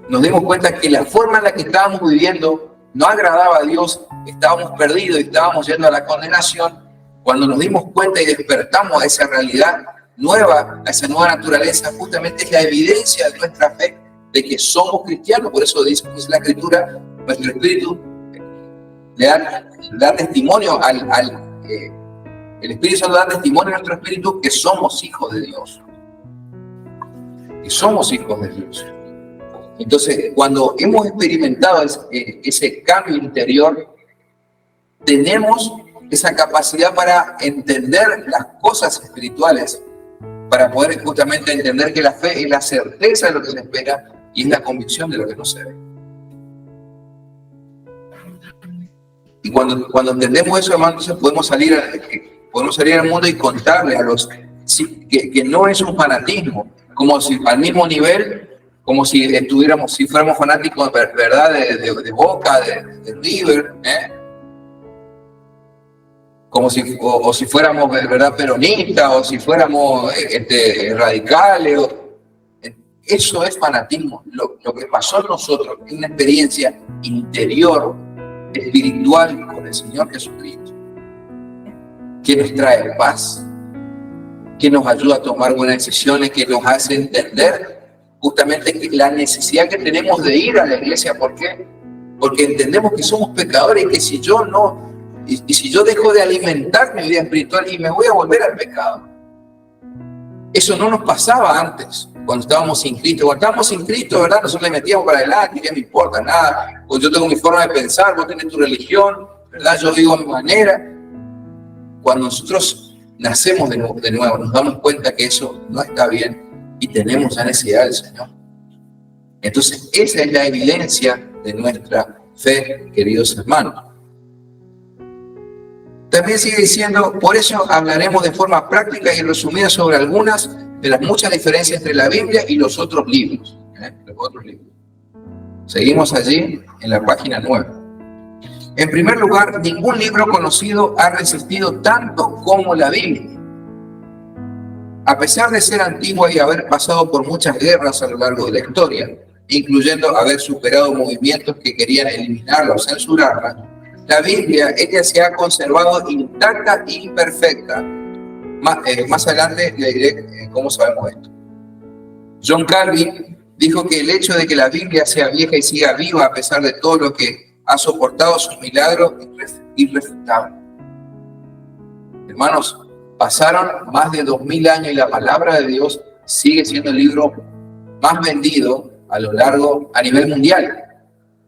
nos dimos cuenta que la forma en la que estábamos viviendo no agradaba a Dios, estábamos perdidos y estábamos yendo a la condenación. Cuando nos dimos cuenta y despertamos a esa realidad nueva, a esa nueva naturaleza, justamente es la evidencia de nuestra fe, de que somos cristianos. Por eso dice la Escritura, nuestro espíritu le da testimonio el Espíritu Santo da testimonio a nuestro espíritu que somos hijos de Dios. Que somos hijos de Dios. Entonces, cuando hemos experimentado ese cambio interior, tenemos esa capacidad para entender las cosas espirituales, para poder justamente entender que la fe es la certeza de lo que se espera y es la convicción de lo que no se ve. Y cuando entendemos eso, hermano, entonces podemos salir al mundo y contarle a los que no es un fanatismo, como si al mismo nivel, como si fuéramos fanáticos, ¿verdad? De Boca, de River, como si fuéramos, ¿verdad? Peronistas, o si fuéramos radicales. Eso es fanatismo. Lo que pasó en nosotros es una experiencia interior, espiritual con el Señor Jesucristo, que nos trae paz, que nos ayuda a tomar buenas decisiones, que nos hace entender justamente la necesidad que tenemos de ir a la iglesia. ¿Por qué? Porque entendemos que somos pecadores y que si yo dejo de alimentar mi vida espiritual y me voy a volver al pecado. Eso no nos pasaba antes, cuando estábamos sin Cristo. Cuando estábamos sin Cristo, ¿verdad? Nosotros le metíamos para adelante, ¿qué me importa? Nada. Pues yo tengo mi forma de pensar, vos tenés tu religión, ¿verdad? Yo digo a mi manera. Cuando nosotros nacemos de nuevo, nos damos cuenta que eso no está bien y tenemos la necesidad del Señor. Entonces, esa es la evidencia de nuestra fe, queridos hermanos. También sigue diciendo, por eso hablaremos de forma práctica y resumida sobre algunas de las muchas diferencias entre la Biblia y los otros libros. Seguimos allí en la página 9. En primer lugar, ningún libro conocido ha resistido tanto como la Biblia. A pesar de ser antigua y haber pasado por muchas guerras a lo largo de la historia, incluyendo haber superado movimientos que querían eliminarla o censurarla, la Biblia, ella se ha conservado intacta e imperfecta. Más adelante le diré cómo sabemos esto. John Calvin dijo que el hecho de que la Biblia sea vieja y siga viva a pesar de todo lo que ha soportado sus milagros es irrefutable. Hermanos, pasaron más de 2000 años y la palabra de Dios sigue siendo el libro más vendido a nivel mundial.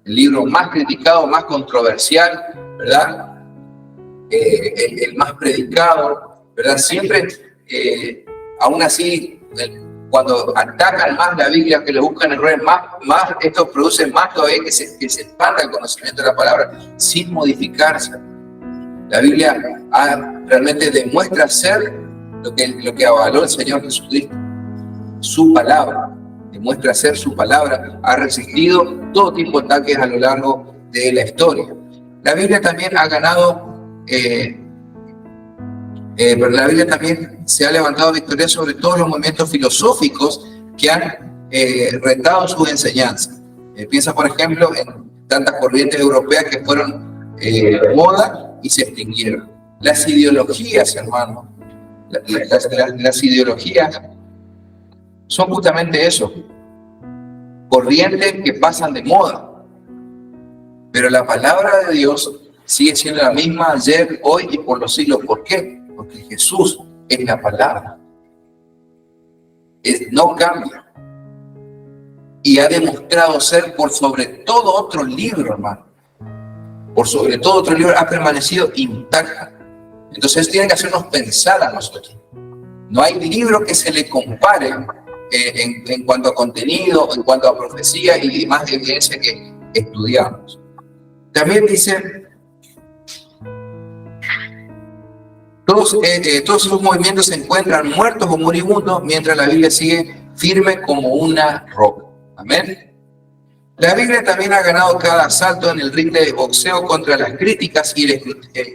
El libro más criticado, más controversial, ¿verdad? El más predicado, ¿verdad? Siempre, aún así, cuando atacan más la Biblia, que le buscan errores, más esto produce más todavía que se expanda el conocimiento de la palabra, sin modificarse. La Biblia realmente demuestra ser lo que avaló el Señor Jesucristo, su palabra. Demuestra ser su palabra, ha resistido todo tipo de ataques a lo largo de la historia. La Biblia también ha ganado, pero la Biblia también se ha levantado victoria sobre todos los movimientos filosóficos que han retado sus enseñanzas. Piensa, por ejemplo, en tantas corrientes europeas que fueron moda y se extinguieron. Las ideologías, hermano, las ideologías son justamente eso, corrientes que pasan de moda. Pero la palabra de Dios sigue siendo la misma ayer, hoy y por los siglos. ¿Por qué? Porque Jesús es la palabra. No cambia. Y ha demostrado ser por sobre todo otro libro, hermano. por sobre todo otro libro, ha permanecido intacta. Entonces eso tiene que hacernos pensar a nosotros. No hay libro que se le compare en cuanto a contenido, en cuanto a profecía y demás evidencia que estudiamos. También dice, todos esos movimientos se encuentran muertos o moribundos mientras la Biblia sigue firme como una roca. Amén. La Biblia también ha ganado cada asalto en el ring de boxeo contra las críticas y el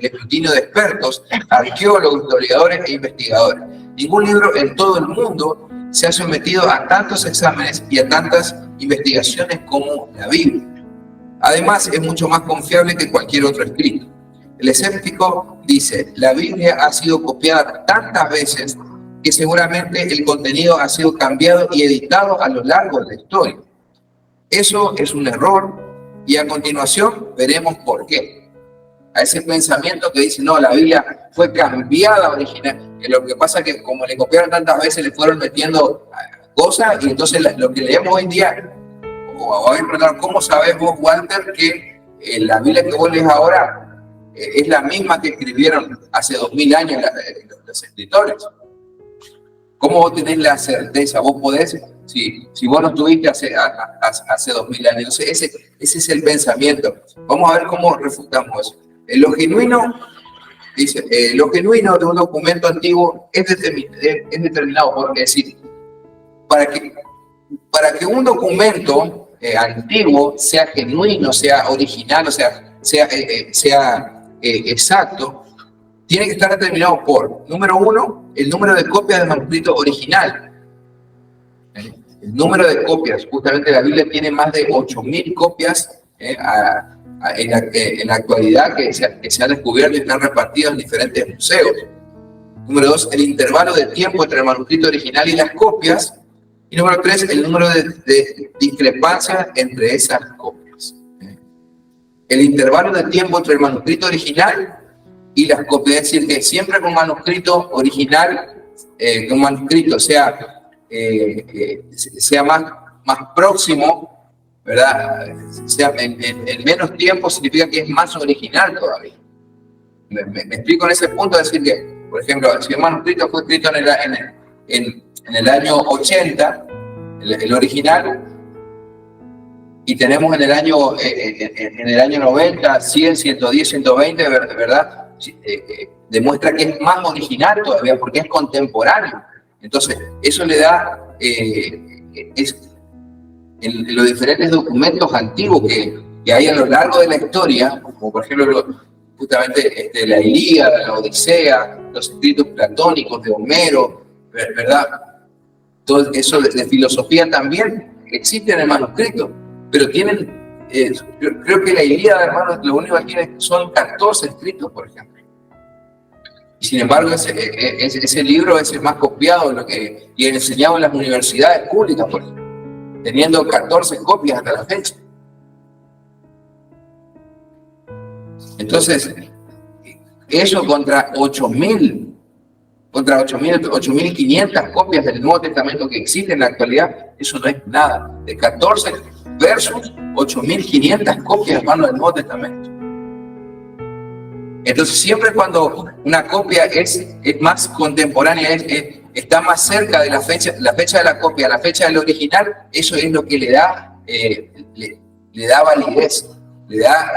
escrutinio de expertos, arqueólogos, historiadores e investigadores. Ningún libro en todo el mundo se ha sometido a tantos exámenes y a tantas investigaciones como la Biblia. Además, es mucho más confiable que cualquier otro escrito. El escéptico dice, la Biblia ha sido copiada tantas veces que seguramente el contenido ha sido cambiado y editado a lo largo de la historia. Eso es un error y a continuación veremos por qué. A ese pensamiento que dice, no, la Biblia fue cambiada original. Que lo que pasa es que como le copiaron tantas veces, le fueron metiendo cosas y entonces lo que leemos hoy en día, ¿cómo sabes vos, Walter, que la Biblia que vos lees ahora es la misma que escribieron hace 2000 años los escritores? ¿Cómo vos tenés la certeza? Vos podés, si vos no estuviste hace 2000 años. Entonces ese es el pensamiento. Vamos a ver cómo refutamos eso. Lo genuino, dice, lo genuino de un documento antiguo es determinado por, es decir, para que un documento antiguo sea genuino, sea original, o sea exacto, tiene que estar determinado por, número uno, el número de copias del manuscrito original. El número de copias, justamente la Biblia tiene más de 8.000 copias en la actualidad que se han descubierto y están repartidas en diferentes museos. Número dos, el intervalo de tiempo entre el manuscrito original y las copias. Y número tres, el número de discrepancias entre esas copias. El intervalo de tiempo entre el manuscrito original y las copias, es decir, que siempre con manuscrito original, que un manuscrito sea más próximo, ¿verdad? Sea en menos tiempo, significa que es más original todavía. Me explico en ese punto, es decir que, por ejemplo, si un manuscrito fue escrito en el año 80, el original, y tenemos en el año 90, 100, 110, 120, ¿verdad? Demuestra que es más original todavía porque es contemporáneo. Entonces, eso le da, en los diferentes documentos antiguos que hay a lo largo de la historia, como por ejemplo justamente la Ilíada, la Odisea, los escritos platónicos de Homero, ¿verdad? Todo eso de filosofía también existe en el manuscrito, pero tienen, creo que la Ilíada, hermanos, lo único que tiene son 14 escritos, por ejemplo. Y sin embargo, ese libro es el más copiado y enseñado en las universidades públicas, por ejemplo, teniendo 14 copias hasta la fecha. Entonces, eso contra 8.500 copias del Nuevo Testamento que existen en la actualidad, eso no es nada. De 14 versus 8.500 copias, hermano, del Nuevo Testamento. Entonces, siempre cuando una copia es más contemporánea, está más cerca de la fecha de la copia, la fecha del original, eso es lo que le da validez, le da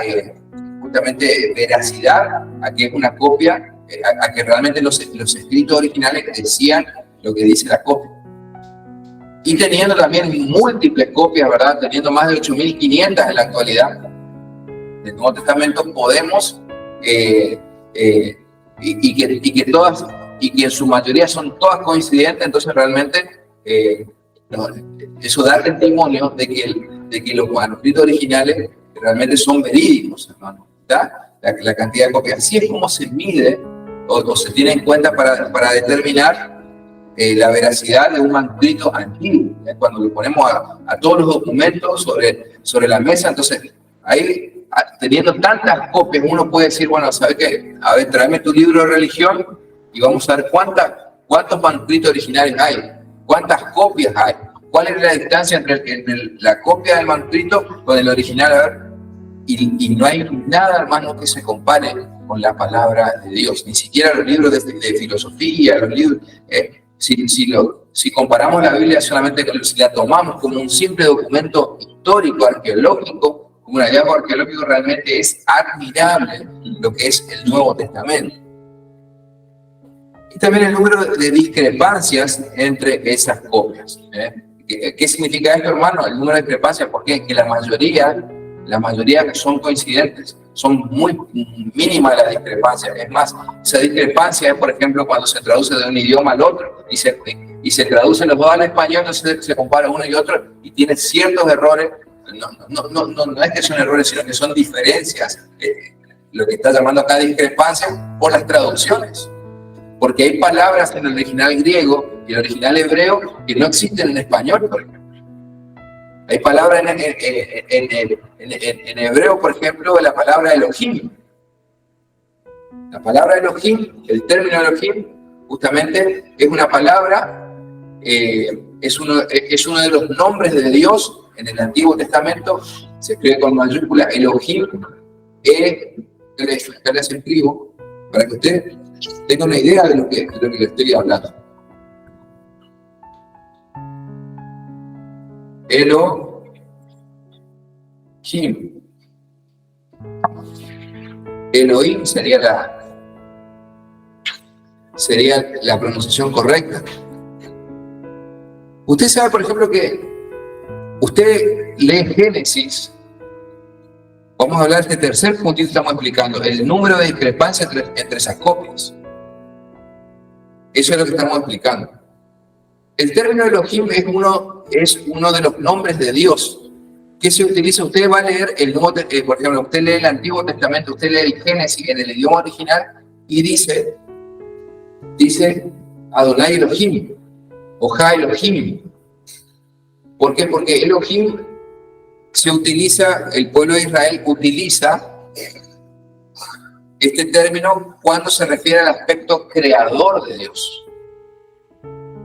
justamente veracidad a que es una copia, a que realmente los escritos originales decían lo que dice la copia. Y teniendo también múltiples copias, ¿verdad? Teniendo más de 8.500 en la actualidad del Nuevo Testamento, podemos, y que en su mayoría son todas coincidentes, entonces realmente eso da testimonio de que los manuscritos originales realmente son verídicos, hermano, ¿está? La cantidad de copias. Así es como se mide o se tiene en cuenta para determinar la veracidad de un manuscrito antiguo. Cuando le ponemos a todos los documentos sobre la mesa, entonces ahí, teniendo tantas copias, uno puede decir, bueno, ¿sabes qué? A ver, tráeme tu libro de religión y vamos a ver cuántos manuscritos originales hay, cuántas copias hay, cuál es la distancia entre la copia del manuscrito con el original. A ver, Y no hay nada, hermano, que se compare con la palabra de Dios. Ni siquiera los libros de filosofía, los libros... si comparamos la Biblia solamente, si la tomamos como un simple documento histórico, arqueológico, como un hallazgo arqueológico, realmente es admirable lo que es el Nuevo Testamento. Y también el número de discrepancias entre esas copias. ¿Qué significa esto, hermano? El número de discrepancias, porque que la mayoría son coincidentes, son muy mínimas las discrepancias. Es más, esa discrepancia es, por ejemplo, cuando se traduce de un idioma al otro y se traducen los dos al español, entonces se compara uno y otro y tiene ciertos errores. No es que son errores, sino que son diferencias. Lo que está llamando acá discrepancias por las traducciones. Porque hay palabras en el original griego y el original hebreo que no existen en español, por ejemplo. Hay palabras en hebreo, por ejemplo, la palabra Elohim. La palabra Elohim, el término Elohim, justamente es una palabra, es uno de los nombres de Dios en el Antiguo Testamento. Se escribe con mayúscula Elohim, acá les escribo, para que usted tenga una idea de lo que le estoy hablando. Elohim. Elohim sería la pronunciación correcta. Usted sabe, por ejemplo, que usted lee Génesis. Vamos a hablar de este tercer puntito que estamos explicando, el número de discrepancias entre esas copias. Eso es lo que estamos explicando. El término Elohim es uno de los nombres de Dios que se utiliza. Usted va a leer por ejemplo, usted lee el Antiguo Testamento, usted lee el Génesis en el idioma original y dice Adonai Elohim o Ja Elohim. ¿Por qué? Porque Elohim se utiliza, el pueblo de Israel utiliza este término cuando se refiere al aspecto creador de Dios.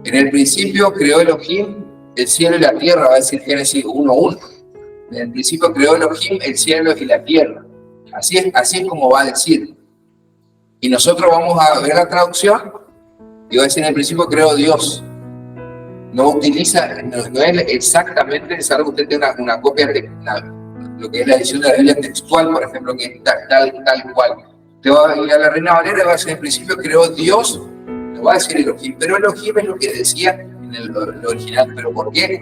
En el principio creó Elohim el cielo y la tierra, va a decir Génesis 1:1. En el principio creó Elohim el cielo y la tierra. Así es como va a decir. Y nosotros vamos a ver la traducción y va a decir: en el principio creó Dios. No es exactamente, es algo que usted tiene una copia de lo que es la edición de la Biblia textual, por ejemplo, que es tal cual. Usted va a ir a la Reina Valera y va a decir: en el principio creó Dios. Va a decir Elohim, pero Elohim es lo que decía en el original. ¿Pero por qué?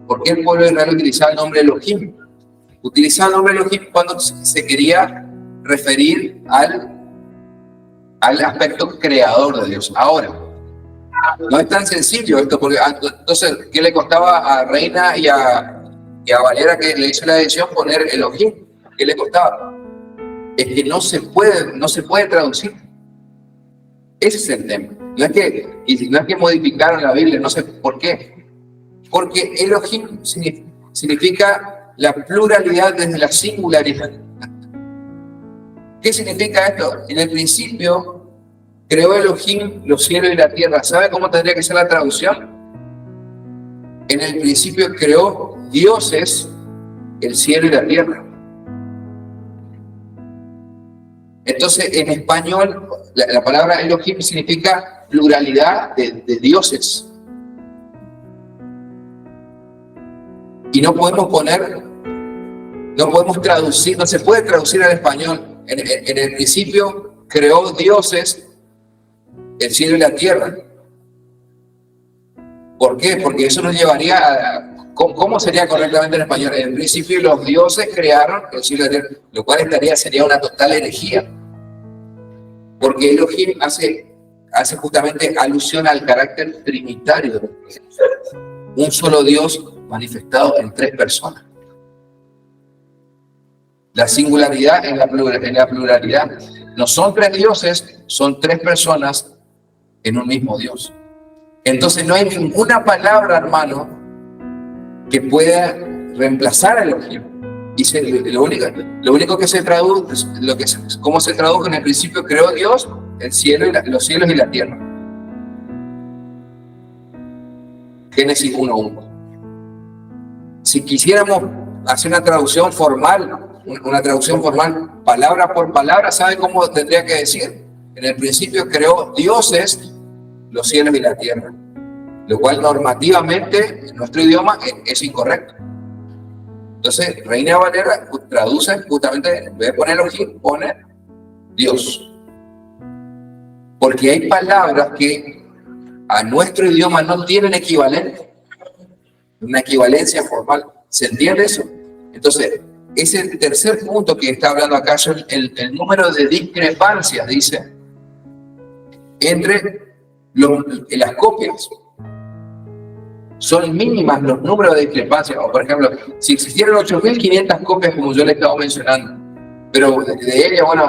¿Por qué el pueblo de Israel utilizaba el nombre Elohim? Utilizaba el nombre Elohim cuando se quería referir al aspecto creador de Dios. Ahora, no es tan sencillo esto, porque entonces, ¿qué le costaba a Reina y a Valera, que le hizo la edición, poner Elohim? ¿Qué le costaba? Es que no se puede traducir. Ese es el tema. No es que modificaron la Biblia, no sé por qué. Porque Elohim significa la pluralidad desde la singularidad. ¿Qué significa esto? En el principio creó Elohim los cielos y la tierra. ¿Sabe cómo tendría que ser la traducción? En el principio creó dioses el cielo y la tierra. Entonces, en español, la palabra Elohim significa pluralidad de dioses. Y no podemos traducir, no se puede traducir al español. En el principio creó dioses el cielo y la tierra. ¿Por qué? Porque eso nos llevaría a... ¿Cómo sería correctamente en español? En el principio los dioses crearon el cielo y la tierra, lo cual sería una total herejía. Porque Elohim hace justamente alusión al carácter trinitario de Dios. Un solo Dios manifestado en tres personas. La singularidad en la pluralidad. No son tres dioses, son tres personas en un mismo Dios. Entonces no hay ninguna palabra, hermano, que pueda reemplazar a Elohim. Y lo único que se traduce, cómo se tradujo en el principio, creó Dios el cielo los cielos y la tierra. Génesis 1:1. Si quisiéramos hacer una traducción formal, una traducción formal, palabra por palabra, ¿sabe cómo tendría que decir? En el principio creó dioses los cielos y la tierra, lo cual normativamente en nuestro idioma es incorrecto. Entonces, Reina Valera traduce justamente, en vez de poner Elohim, pone Dios. Porque hay palabras que a nuestro idioma no tienen equivalente, una equivalencia formal. ¿Se entiende eso? Entonces, ese tercer punto que está hablando acá es el número de discrepancias, dice, entre las copias. Son mínimas los números de discrepancias. O, por ejemplo, si existieran 8.500 copias, como yo le estaba mencionando, pero de ellas, bueno,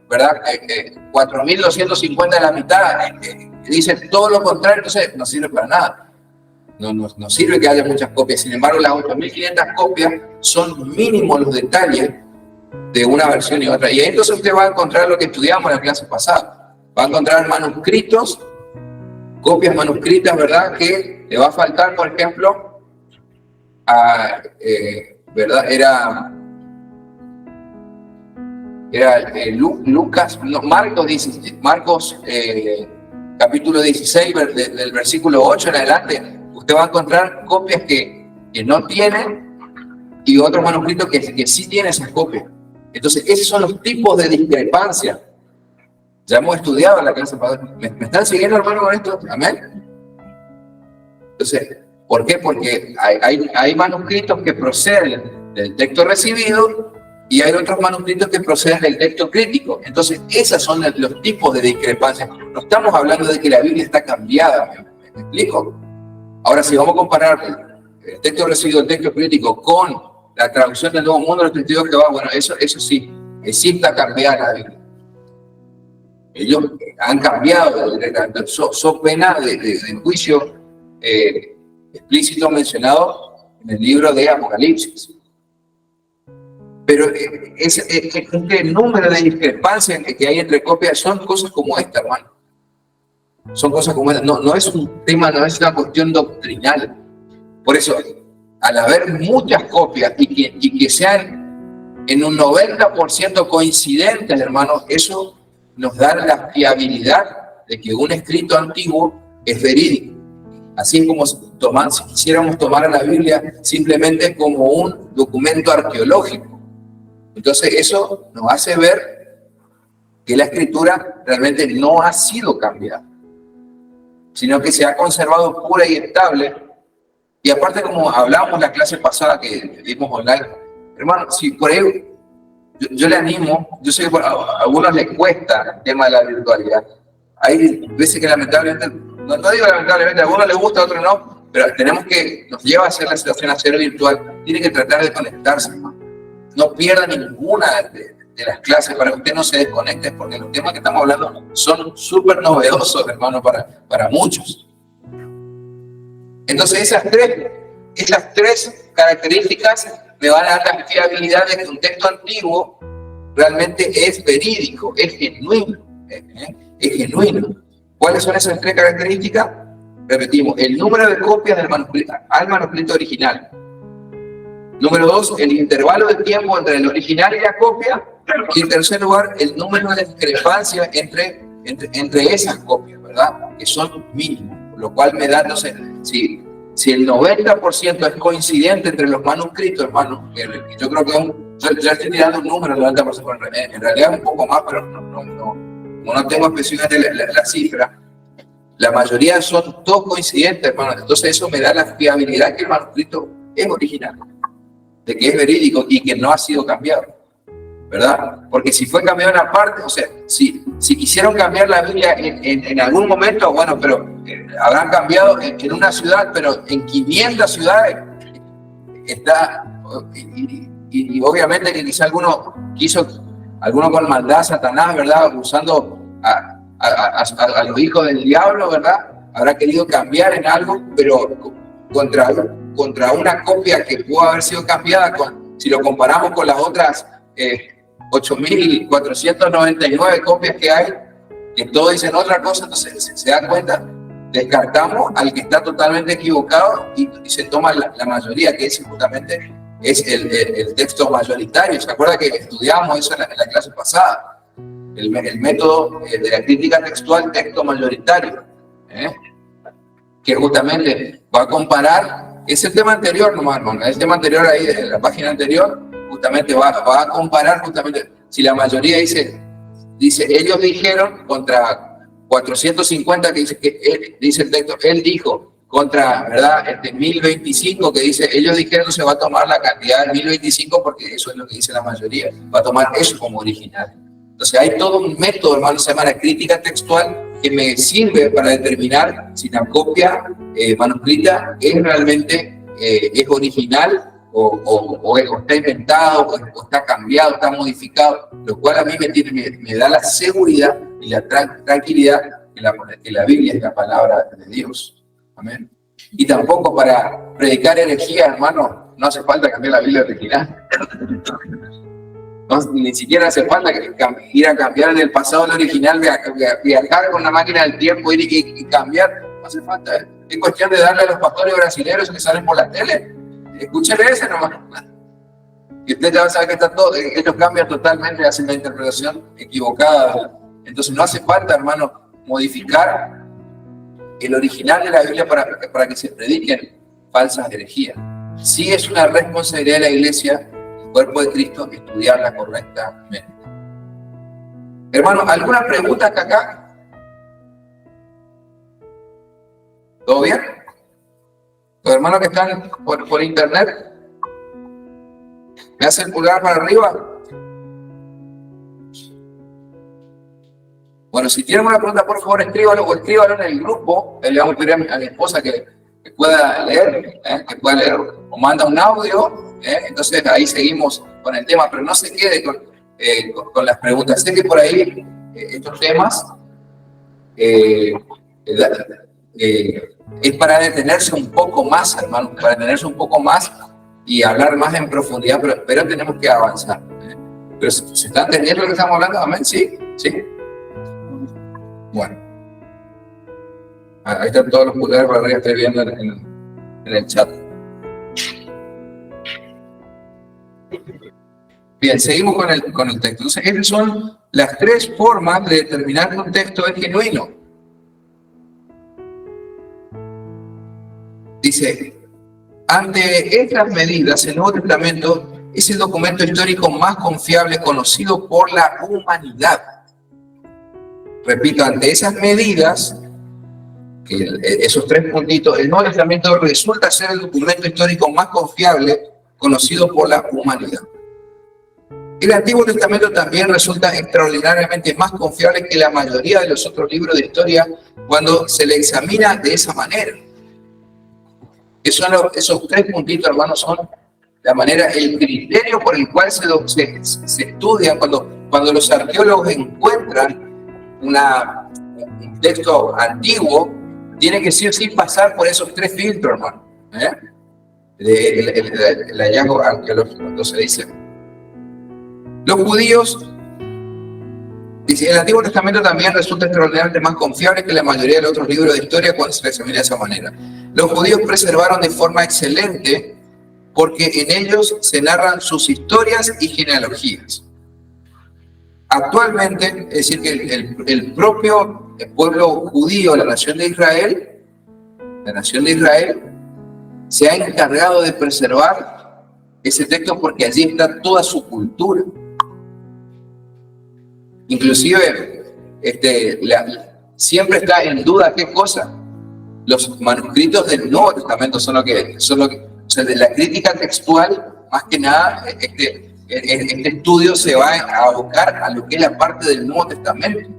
¿verdad? 4.250 de la mitad dicen todo lo contrario, entonces no sirve para nada. No sirve que haya muchas copias. Sin embargo, las 8.500 copias son mínimos los detalles de una versión y otra. Y ahí entonces usted va a encontrar lo que estudiamos en la clase pasada. Va a encontrar manuscritos, copias manuscritas, ¿verdad? Que le va a faltar, por ejemplo, ¿verdad? Era Lucas, no, Marcos capítulo 16, del versículo 8 en adelante. Usted va a encontrar copias que no tienen y otros manuscritos que sí tienen esas copias. Entonces, esos son los tipos de discrepancia. Ya hemos estudiado en la clase pasada. ¿Me están siguiendo, hermano, con esto? Amén. Entonces, ¿por qué? Porque hay manuscritos que proceden del texto recibido y hay otros manuscritos que proceden del texto crítico. Entonces, esos son los tipos de discrepancias. No estamos hablando de que la Biblia está cambiada, ¿me explico? Ahora, si vamos a comparar el texto recibido, el texto crítico, con la traducción del Nuevo Mundo, los testigos de Jehová, bueno, eso sí está cambiada la Biblia. Ellos han cambiado, son pena de juicio explícito mencionado en el libro de Apocalipsis. Pero este número de discrepancias que hay entre copias son cosas como esta, hermano. Son cosas como esta. No es un tema, no es una cuestión doctrinal. Por eso, al haber muchas copias y que sean en un 90% coincidentes, hermano, eso nos da la fiabilidad de que un escrito antiguo es verídico. Así como si quisiéramos tomar a la Biblia simplemente como un documento arqueológico. Entonces eso nos hace ver que la escritura realmente no ha sido cambiada, sino que se ha conservado pura y estable. Y aparte, como hablábamos la clase pasada que vimos online, hermano, si por ahí yo le animo, yo sé que a algunos les cuesta el tema de la virtualidad. Hay veces que lamentablemente, no digo lamentablemente, a algunos les gusta, a otros no, pero nos lleva a hacer la situación a ser virtual. Tiene que tratar de conectarse, hermano. No pierda ninguna de las clases para que usted no se desconecte, porque los temas que estamos hablando son súper novedosos, hermano, para muchos. Entonces esas tres características me van a dar la fiabilidad de que un texto antiguo realmente es verídico, es genuino. Es genuino. ¿Cuáles son esas tres características? Repetimos, el número de copias del manuscrito original. Número 2, el intervalo de tiempo entre el original y la copia. Y en tercer lugar, el número de discrepancias entre esas copias, ¿verdad? Que son mínimos. Lo cual me da, no sé, si el 90% es coincidente entre los manuscritos, hermano, yo creo que yo estoy tirando un número del 90%, en realidad un poco más, pero no tengo específicamente la cifra. La mayoría son todos coincidentes, hermano. Entonces eso me da la fiabilidad que el manuscrito es original, de que es verídico y que no ha sido cambiado, ¿verdad? Porque si fue cambiado en una parte, o sea, si quisieron cambiar la Biblia en algún momento, bueno, pero habrán cambiado en una ciudad, pero en 500 ciudades está, y obviamente que quizá alguno con maldad, Satanás, ¿verdad? Usando a los hijos del diablo, ¿verdad? Habrá querido cambiar en algo, pero contra una copia que pudo haber sido cambiada, si lo comparamos con las otras 8.499 copias que hay, que todos dicen otra cosa, entonces se dan cuenta, descartamos al que está totalmente equivocado y se toma la mayoría, que es justamente es el texto mayoritario. ¿Se acuerda que estudiamos eso en la clase pasada? El método de la crítica textual, texto mayoritario, que justamente va a comparar, es el tema anterior nomás, ¿no? El tema anterior ahí, en la página anterior, justamente va a comparar justamente, si la mayoría dice ellos dijeron contra 450 que dice el texto, él dijo, contra, ¿verdad? 1025 que dice, ellos dijeron se va a tomar la cantidad de 1025 porque eso es lo que dice la mayoría, va a tomar eso como original. Entonces hay todo un método, hermano, se llama la crítica textual, que me sirve para determinar si la copia manuscrita es realmente es original o está inventado, o está cambiado, está modificado, lo cual a mí me da la seguridad y la tranquilidad que la Biblia es la palabra de Dios. Amén. Y tampoco para predicar herejía, hermano, no hace falta cambiar la Biblia original. No, ni siquiera hace falta ir a cambiar en el pasado el original, viajar con la máquina del tiempo, ir y cambiar. No hace falta. Es cuestión de darle a los pastores brasileños que salen por la tele. Escuchen ese nomás. Y usted ya va a saber que está todo, ellos cambian totalmente, hacen la interpretación equivocada. Entonces no hace falta, hermano, modificar el original de la Biblia para que se prediquen falsas herejías. Sí es una responsabilidad de la iglesia, el cuerpo de Cristo, estudiarla correctamente. Hermano, ¿alguna pregunta acá? ¿Todo bien? Los hermanos que están por internet, ¿me hacen pulgar para arriba? Bueno, si tienen una pregunta, por favor, escríbalo en el grupo. Le vamos a pedir a mi esposa que pueda leer, o manda un audio. Entonces ahí seguimos con el tema, pero no se quede con las preguntas. Sé que por ahí estos temas es para detenerse un poco más, hermano, para detenerse un poco más y hablar más en profundidad, pero tenemos que avanzar. Pero ¿se está entendiendo lo que estamos hablando? ¿Amén? ¿Sí? ¿Sí? Bueno. Ahí están todos los pulgares para arriba, estoy viendo en el chat. Bien, seguimos con el texto. Entonces, esas son las tres formas de determinar que un texto es genuino. Dice, ante estas medidas, el Nuevo Testamento es el documento histórico más confiable conocido por la humanidad. Repito, ante esas medidas, esos tres puntitos, el Nuevo Testamento resulta ser el documento histórico más confiable conocido por la humanidad. El Antiguo Testamento también resulta extraordinariamente más confiable que la mayoría de los otros libros de historia cuando se le examina de esa manera. Esos tres puntitos, hermanos, son la manera, el criterio por el cual se estudia cuando los arqueólogos encuentran un texto antiguo, tiene que sí o sí pasar por esos tres filtros, hermano. El hallazgo arqueológico. Entonces dice, los judíos, dice, el Antiguo Testamento también resulta extraordinariamente más confiable que la mayoría de los otros libros de historia cuando se le examina de esa manera. Los judíos preservaron de forma excelente porque en ellos se narran sus historias y genealogías. Actualmente, es decir, que el propio pueblo judío, la nación de Israel, se ha encargado de preservar ese texto porque allí está toda su cultura. Inclusive, siempre está en duda qué cosa. Los manuscritos del Nuevo Testamento son lo que o sea, de la crítica textual, más que nada, este estudio se va a abocar a lo que es la parte del Nuevo Testamento.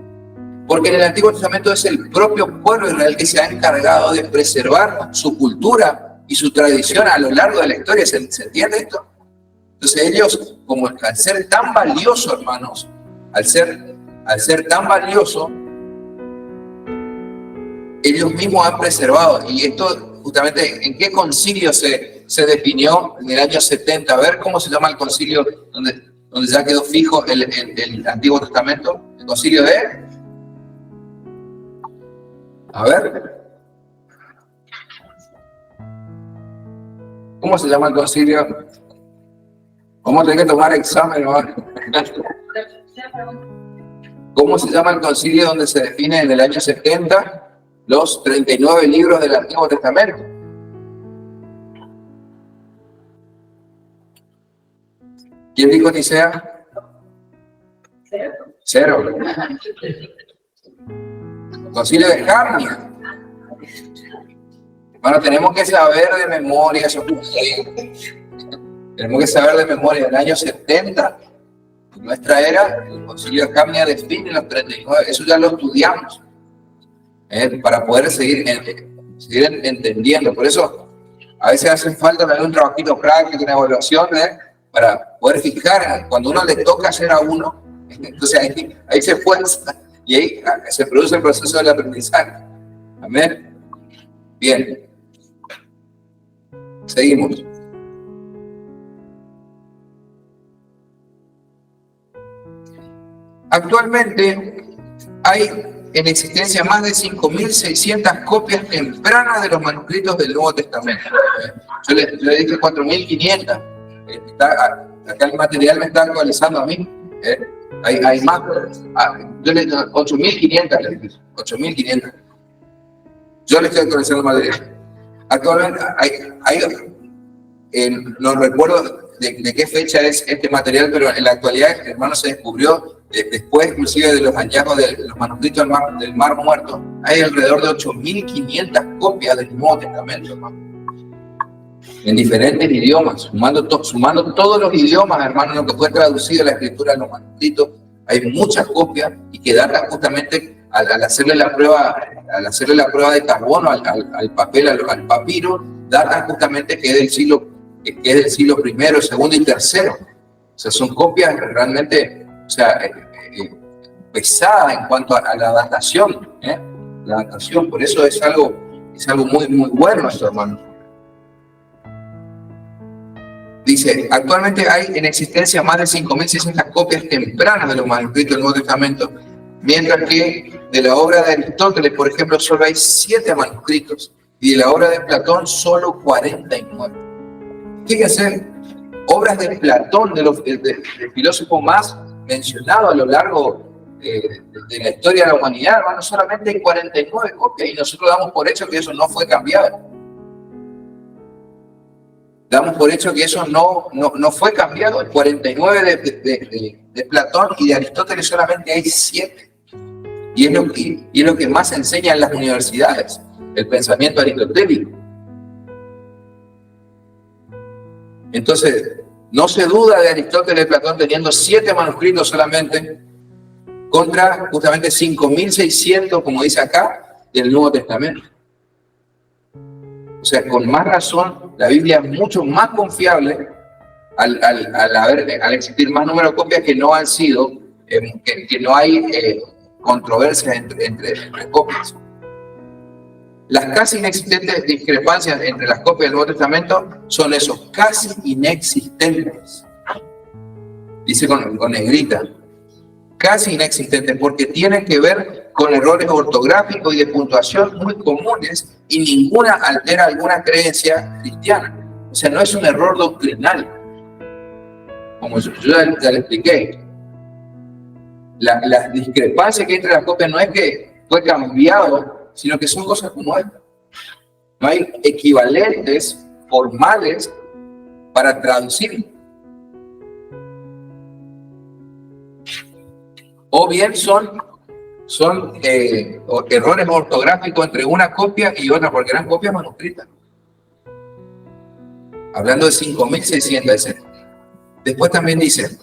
Porque en el Antiguo Testamento es el propio pueblo de Israel que se ha encargado de preservar su cultura y su tradición a lo largo de la historia. ¿Se entiende esto? Entonces ellos, como al ser tan valiosos, hermanos, al ser tan valioso, ellos mismos han preservado. Y esto, justamente, ¿en qué concilio se definió? En el año 70. A ver cómo se llama el concilio donde ya quedó fijo el Antiguo Testamento. El concilio de... A ver. ¿Cómo se llama el concilio? Vamos a tener que tomar examen, ¿no? ¿Cómo se llama el concilio donde se define en el año 70 los 39 libros del Antiguo Testamento? ¿Quién dijo Nicea? Cero. Concilio de Jarnia. Bueno, tenemos que saber de memoria eso. Tenemos que saber de memoria el año 70, en nuestra era, el concilio de Jarnia define los 39, eso ya lo estudiamos, para poder seguir entendiendo. Por eso, a veces hace falta también un trabajito práctico, una evaluación, para poder fijar, cuando uno le toca hacer a uno, entonces ahí se esfuerza y ahí se produce el proceso del aprendizaje. Amén. Bien. Seguimos. Actualmente hay en existencia más de 5.600 copias tempranas de los manuscritos del Nuevo Testamento. Yo le dije 4.500. Acá el material me está actualizando a mí. Hay más. Yo le dije 8.500. 8.500. Yo le estoy actualizando el material. Actualmente no recuerdo de qué fecha es este material, pero en la actualidad, hermano, se descubrió, después inclusive de los hallazgos de los manuscritos del Mar Muerto, hay alrededor de 8.500 copias del Nuevo Testamento, hermano, en diferentes idiomas, sumando todos los idiomas, hermano, lo que fue traducido la escritura de los manuscritos. Hay muchas copias y que datan justamente al hacerle la prueba de carbono al papel, al papiro, datan justamente que es del siglo I, segundo y tercero. O sea, son copias realmente, o sea, pesadas en cuanto a la datación, la datación. Por eso es algo muy, muy bueno esto, hermano. Dice, actualmente hay en existencia más de 5.600 copias tempranas de los manuscritos del Nuevo Testamento, mientras que de la obra de Aristóteles, por ejemplo, solo hay 7 manuscritos, y de la obra de Platón solo 49. Fíjense, obras de Platón, del filósofo más mencionado a lo largo de la historia de la humanidad, hermano, solamente hay 49 copias, y nosotros damos por hecho que eso no fue cambiado. Damos por hecho que eso no fue cambiado. El 49 de Platón y de Aristóteles solamente hay 7. Y es lo que más se enseña en las universidades, el pensamiento aristotélico. Entonces, no se duda de Aristóteles y Platón teniendo 7 manuscritos solamente contra justamente 5.600, como dice acá, del Nuevo Testamento. O sea, con más razón, la Biblia es mucho más confiable al existir más número de copias que no han sido, que no hay controversias entre copias. Las casi inexistentes discrepancias entre las copias del Nuevo Testamento son esos, casi inexistentes. Dice con negrita, casi inexistentes, porque tienen que ver con errores ortográficos y de puntuación muy comunes y ninguna altera alguna creencia cristiana. O sea, no es un error doctrinal, como yo ya le expliqué. La discrepancia que hay entre las copias no es que fue cambiado, sino que son cosas como esta. No hay equivalentes formales para traducir. O bien son errores ortográficos entre una copia y otra, porque eran copias manuscritas. Hablando de 5.600. Después también dice,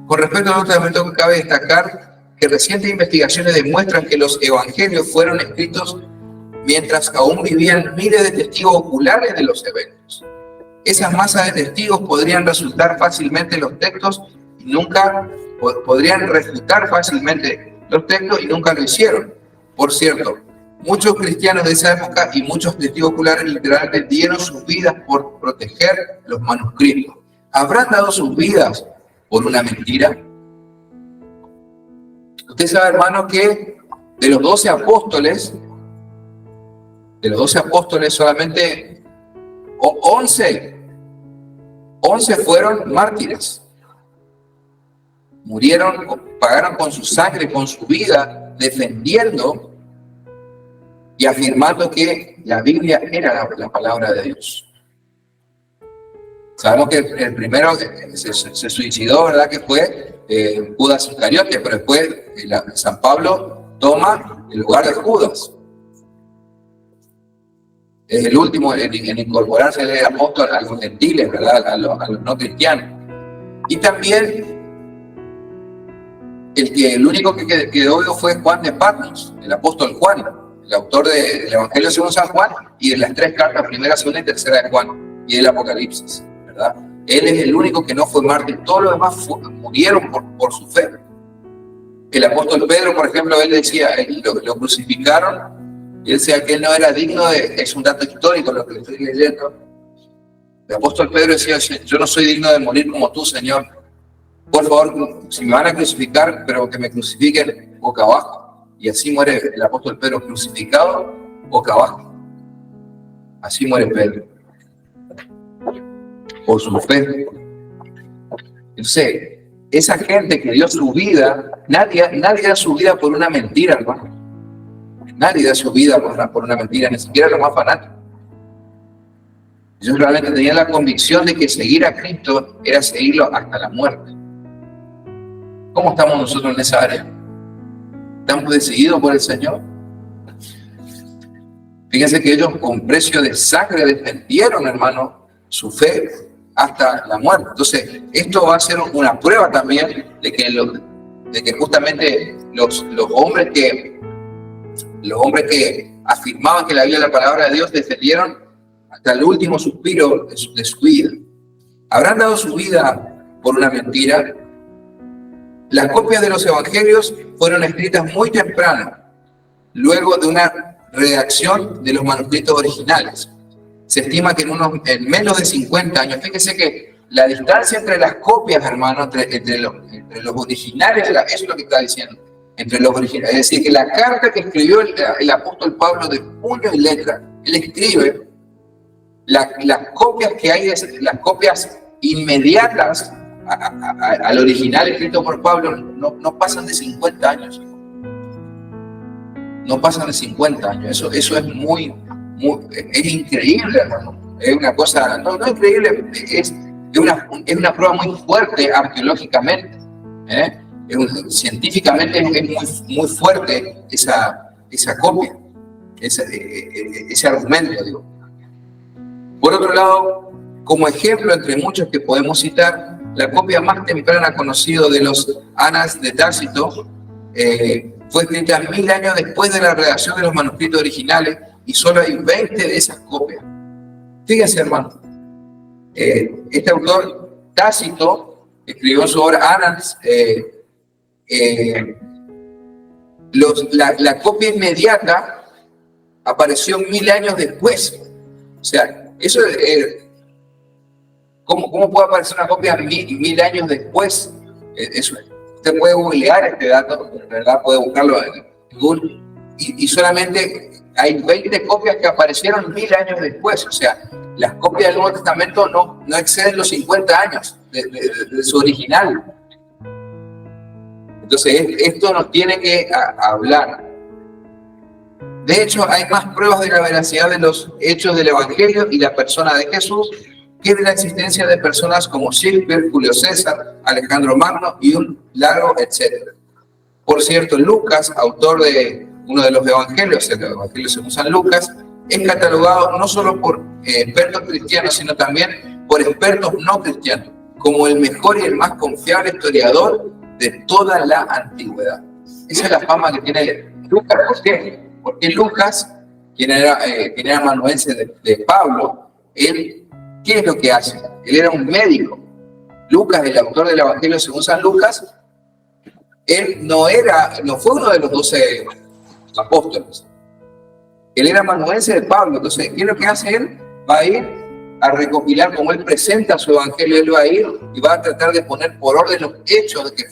con respecto al Nuevo Testamento, cabe destacar que recientes investigaciones demuestran que los evangelios fueron escritos mientras aún vivían miles de testigos oculares de los eventos. Esas masas de testigos podrían resultar fácilmente los textos y podrían refutar fácilmente los textos y nunca lo hicieron. Por cierto, muchos cristianos de esa época y muchos testigos oculares literalmente dieron sus vidas por proteger los manuscritos. ¿Habrán dado sus vidas por una mentira? Usted sabe, hermano, que de los 12 apóstoles solamente 11 11 fueron mártires. Murieron, pagaron con su sangre, con su vida, defendiendo y afirmando que la Biblia era la palabra de Dios. Sabemos que el primero se suicidó, ¿verdad? Que fue Judas Iscariote, pero después San Pablo toma el lugar de Judas. Es el último en incorporarse el apóstol a los gentiles, ¿verdad? A los no cristianos. Y también el único que quedó vivo fue Juan de Patmos, el apóstol Juan, el autor del Evangelio según San Juan y de las 3 cartas, primera, segunda y tercera de Juan, y del Apocalipsis, ¿verdad? Él es el único que no fue mártir, todos los demás murieron por su fe. El apóstol Pedro, por ejemplo, él decía, lo crucificaron, y él decía que él no era digno es un dato histórico lo que estoy leyendo. El apóstol Pedro decía, yo no soy digno de morir como tú, Señor. Por favor, si me van a crucificar, pero que me crucifiquen boca abajo. Y así muere el apóstol Pedro, crucificado boca abajo. Así muere Pedro. Por su fe. Entonces, esa gente que dio su vida, nadie da su vida por una mentira, hermano. Nadie da su vida por una mentira, ni siquiera los más fanáticos. Ellos realmente tenían la convicción de que seguir a Cristo era seguirlo hasta la muerte. ¿Cómo estamos nosotros en esa área? ¿Estamos decididos por el Señor? Fíjense que ellos con precio de sangre defendieron, hermano, su fe hasta la muerte. Entonces, esto va a ser una prueba también de que justamente los hombres que afirmaban que la Biblia era la palabra de Dios defendieron hasta el último suspiro de su vida. ¿Habrán dado su vida por una mentira? Las copias de los evangelios fueron escritas muy temprano, luego de una redacción de los manuscritos originales. Se estima que en menos de 50 años, fíjese que la distancia entre las copias, hermano, entre los originales, eso es lo que está diciendo, entre los originales. Es decir, que la carta que escribió el apóstol Pablo de puño y letra, él escribe, las copias que hay, las copias inmediatas al original escrito por Pablo, no pasan de 50 años. No pasan de 50 años. Eso es es increíble, hermano. Es una cosa, no increíble, es una prueba muy fuerte arqueológicamente. Científicamente es muy fuerte esa copia, ese argumento, digo. Por otro lado, como ejemplo entre muchos que podemos citar, la copia más temprana conocida de los Anas de Tácito fue escrita 1000 años después de la redacción de los manuscritos originales y solo hay 20 de esas copias. Fíjense, hermano, este autor Tácito escribió su obra Anas. La copia inmediata apareció 1000 años después. O sea, eso ¿cómo puede aparecer una copia 1000 años después? Usted puede googlear este dato, ¿verdad? Puede buscarlo en Google, y solamente hay 20 copias que aparecieron 1000 años después. O sea, las copias del Nuevo Testamento no exceden los 50 años de su original. Entonces, esto nos tiene que hablar. De hecho, hay más pruebas de la veracidad de los hechos del Evangelio y la persona de Jesús que de la existencia de personas como Shakespeare, Julio César, Alejandro Magno y un largo etcétera. Por cierto, Lucas, autor de uno de los evangelios, el Evangelio según San Lucas, es catalogado no solo por expertos cristianos, sino también por expertos no cristianos, como el mejor y el más confiable historiador de toda la antigüedad. Esa es la fama que tiene Lucas. ¿Por qué? Porque Lucas, quien era amanuense de Pablo, él, ¿qué es lo que hace? Él era un médico. Lucas, el autor del Evangelio según San Lucas, él no fue uno de los 12 apóstoles. Él era amanuense de Pablo. Entonces, ¿qué es lo que hace él? Va a ir a recopilar, como él presenta su Evangelio, él va a ir y va a tratar de poner por orden los hechos que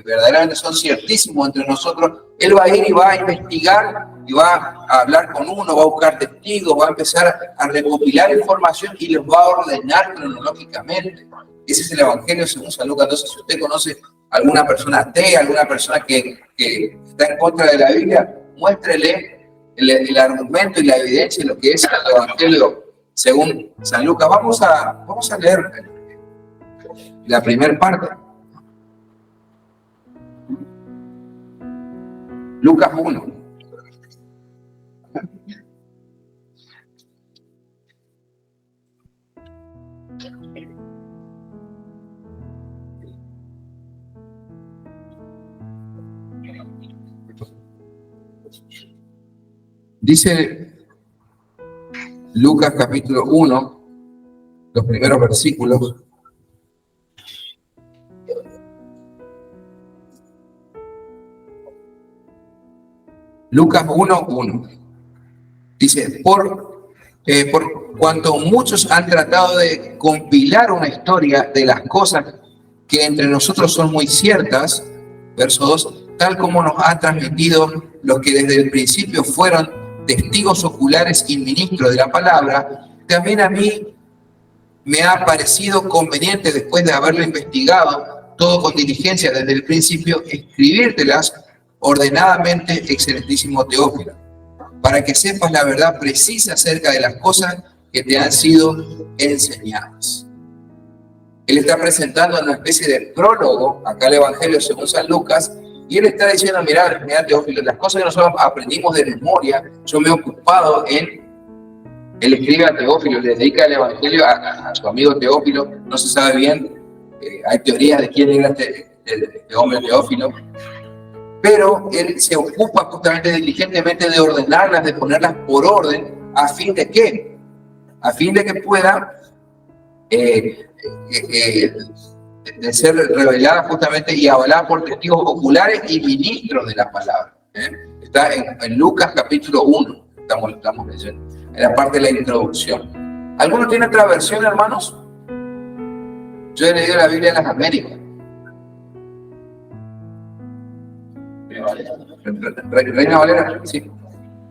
verdaderamente son ciertísimos entre nosotros. Él va a ir y va a investigar y va a hablar con uno, va a buscar testigos, va a empezar a recopilar información y los va a ordenar cronológicamente. Ese es el Evangelio según San Lucas. Entonces, si usted conoce a alguna persona atea, alguna persona que está en contra de la Biblia, muéstrele el argumento y la evidencia de lo que es el Evangelio según San Lucas. Vamos a leer la primera parte. Lucas 1. Dice Lucas capítulo 1, los primeros versículos. Lucas 1:1. Dice, por cuanto muchos han tratado de compilar una historia de las cosas que entre nosotros son muy ciertas, verso 2, tal como nos ha transmitido los que desde el principio fueron testigos oculares y ministros de la palabra, también a mí me ha parecido conveniente, después de haberlo investigado todo con diligencia desde el principio, escribírtelas ordenadamente, excelentísimo Teófilo, para que sepas la verdad precisa acerca de las cosas que te han sido enseñadas. Él está presentando una especie de prólogo, acá el Evangelio según San Lucas, y él está diciendo, mira Teófilo, las cosas que nosotros aprendimos de memoria, yo me he ocupado en, él escribe a Teófilo, le dedica el Evangelio a su amigo Teófilo, no se sabe bien, hay teorías de quién era este hombre Teófilo, pero él se ocupa justamente diligentemente de ordenarlas, de ponerlas por orden, ¿a fin de qué? A fin de que pueda de ser revelada justamente y avalada por testigos oculares y ministros de la palabra. Está en Lucas capítulo 1, estamos leyendo, en la parte de la introducción. ¿Alguno tiene otra versión, hermanos? Yo he leído la Biblia de las Américas. Reina Valera, sí.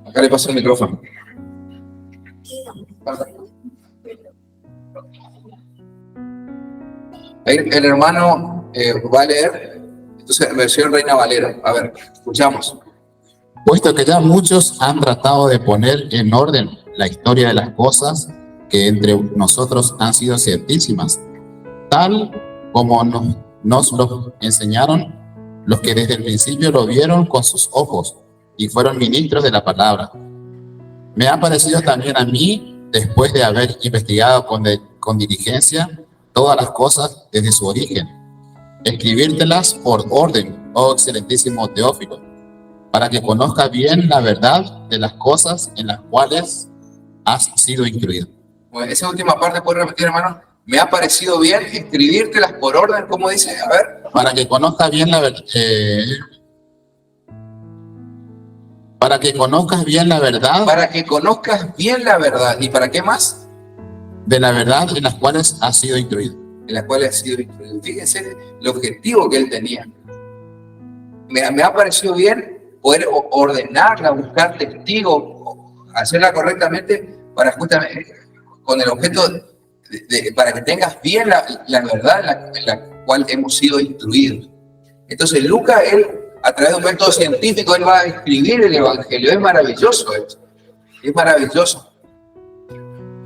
Acá le paso el micrófono. El hermano va a leer, entonces, versión Reina Valera. A ver, escuchamos. Puesto que ya muchos han tratado de poner en orden la historia de las cosas que entre nosotros han sido ciertísimas, tal como nos lo enseñaron los que desde el principio lo vieron con sus ojos y fueron ministros de la palabra. Me ha parecido también a mí, después de haber investigado con diligencia todas las cosas desde su origen, escribírtelas por orden, oh excelentísimo Teófilo, para que conozcas bien la verdad de las cosas en las cuales has sido instruido. Bueno, esa última parte, ¿puedes repetir, hermano? Me ha parecido bien escribírtelas por orden, ¿cómo dice? A ver. Para que conozcas bien la verdad. Para que conozcas bien la verdad. Para que conozcas bien la verdad. ¿Y para qué más? De la verdad en las cuales has sido instruido. En las cuales has sido instruido. Fíjense el objetivo que él tenía. Me ha parecido bien poder ordenarla, buscar testigos, hacerla correctamente para justamente con el objeto para que tengas bien la verdad en la cual hemos sido instruidos. Entonces Lucas, él a través de un método científico, él va a escribir el Evangelio. Es maravilloso esto, es maravilloso.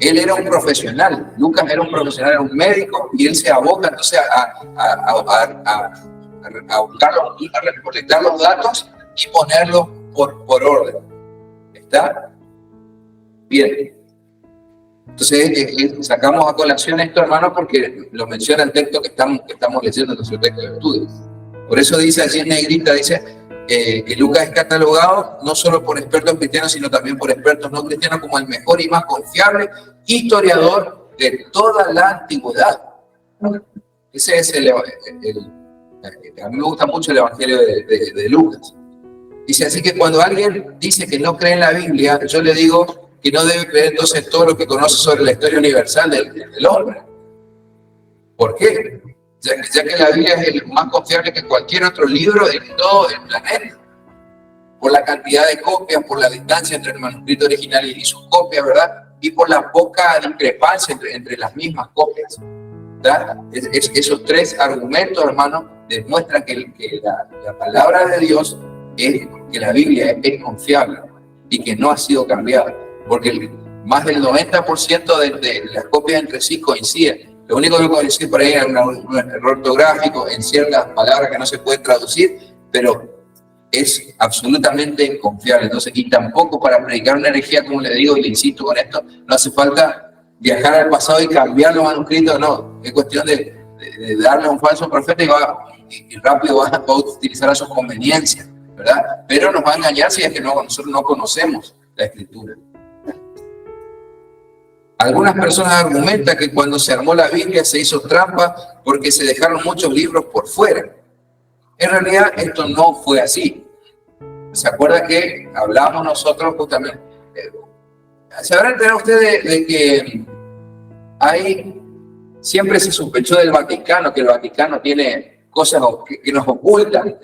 Él era un profesional, Lucas era un profesional, era un médico, y él se aboca entonces a buscarlo, a recolectar los datos y ponerlos por orden. ¿Está? Bien. Entonces sacamos a colación esto, hermano, porque lo menciona el texto que estamos leyendo en nuestro texto de estudio. Por eso dice allí en negrita, dice que Lucas es catalogado no solo por expertos cristianos, sino también por expertos no cristianos como el mejor y más confiable historiador de toda la antigüedad. Ese es a mí me gusta mucho el Evangelio de Lucas. Dice así que cuando alguien dice que no cree en la Biblia, yo le digo que no debe creer entonces todo lo que conoce sobre la historia universal del hombre. ¿Por qué? Ya que la Biblia es el más confiable que cualquier otro libro de todo el planeta. por la cantidad de copias, por la distancia entre el manuscrito original y sus copias, ¿verdad? Y por la poca discrepancia entre las mismas copias, ¿verdad? Esos tres argumentos, hermanos, demuestran que la palabra de Dios es que la Biblia es confiable y que no ha sido cambiada, porque más del 90% de las copias entre sí coinciden. Lo único que coincide por ahí es un error ortográfico en ciertas palabras que no se pueden traducir, pero es absolutamente confiable. Entonces, y tampoco para predicar una herejía, como le digo y le insisto con esto, no hace falta viajar al pasado y cambiar los manuscritos, no. Es cuestión de darle a un falso profeta y rápido va a utilizar a su conveniencia, ¿verdad? Pero nos va a engañar si es que nosotros no conocemos la Escritura. Algunas personas argumentan que cuando se armó la Biblia se hizo trampa porque se dejaron muchos libros por fuera. En realidad esto no fue así. ¿Se acuerda que hablábamos nosotros justamente? ¿Se habrán enterado ustedes de que siempre se sospechó del Vaticano, que el Vaticano tiene cosas que nos ocultan?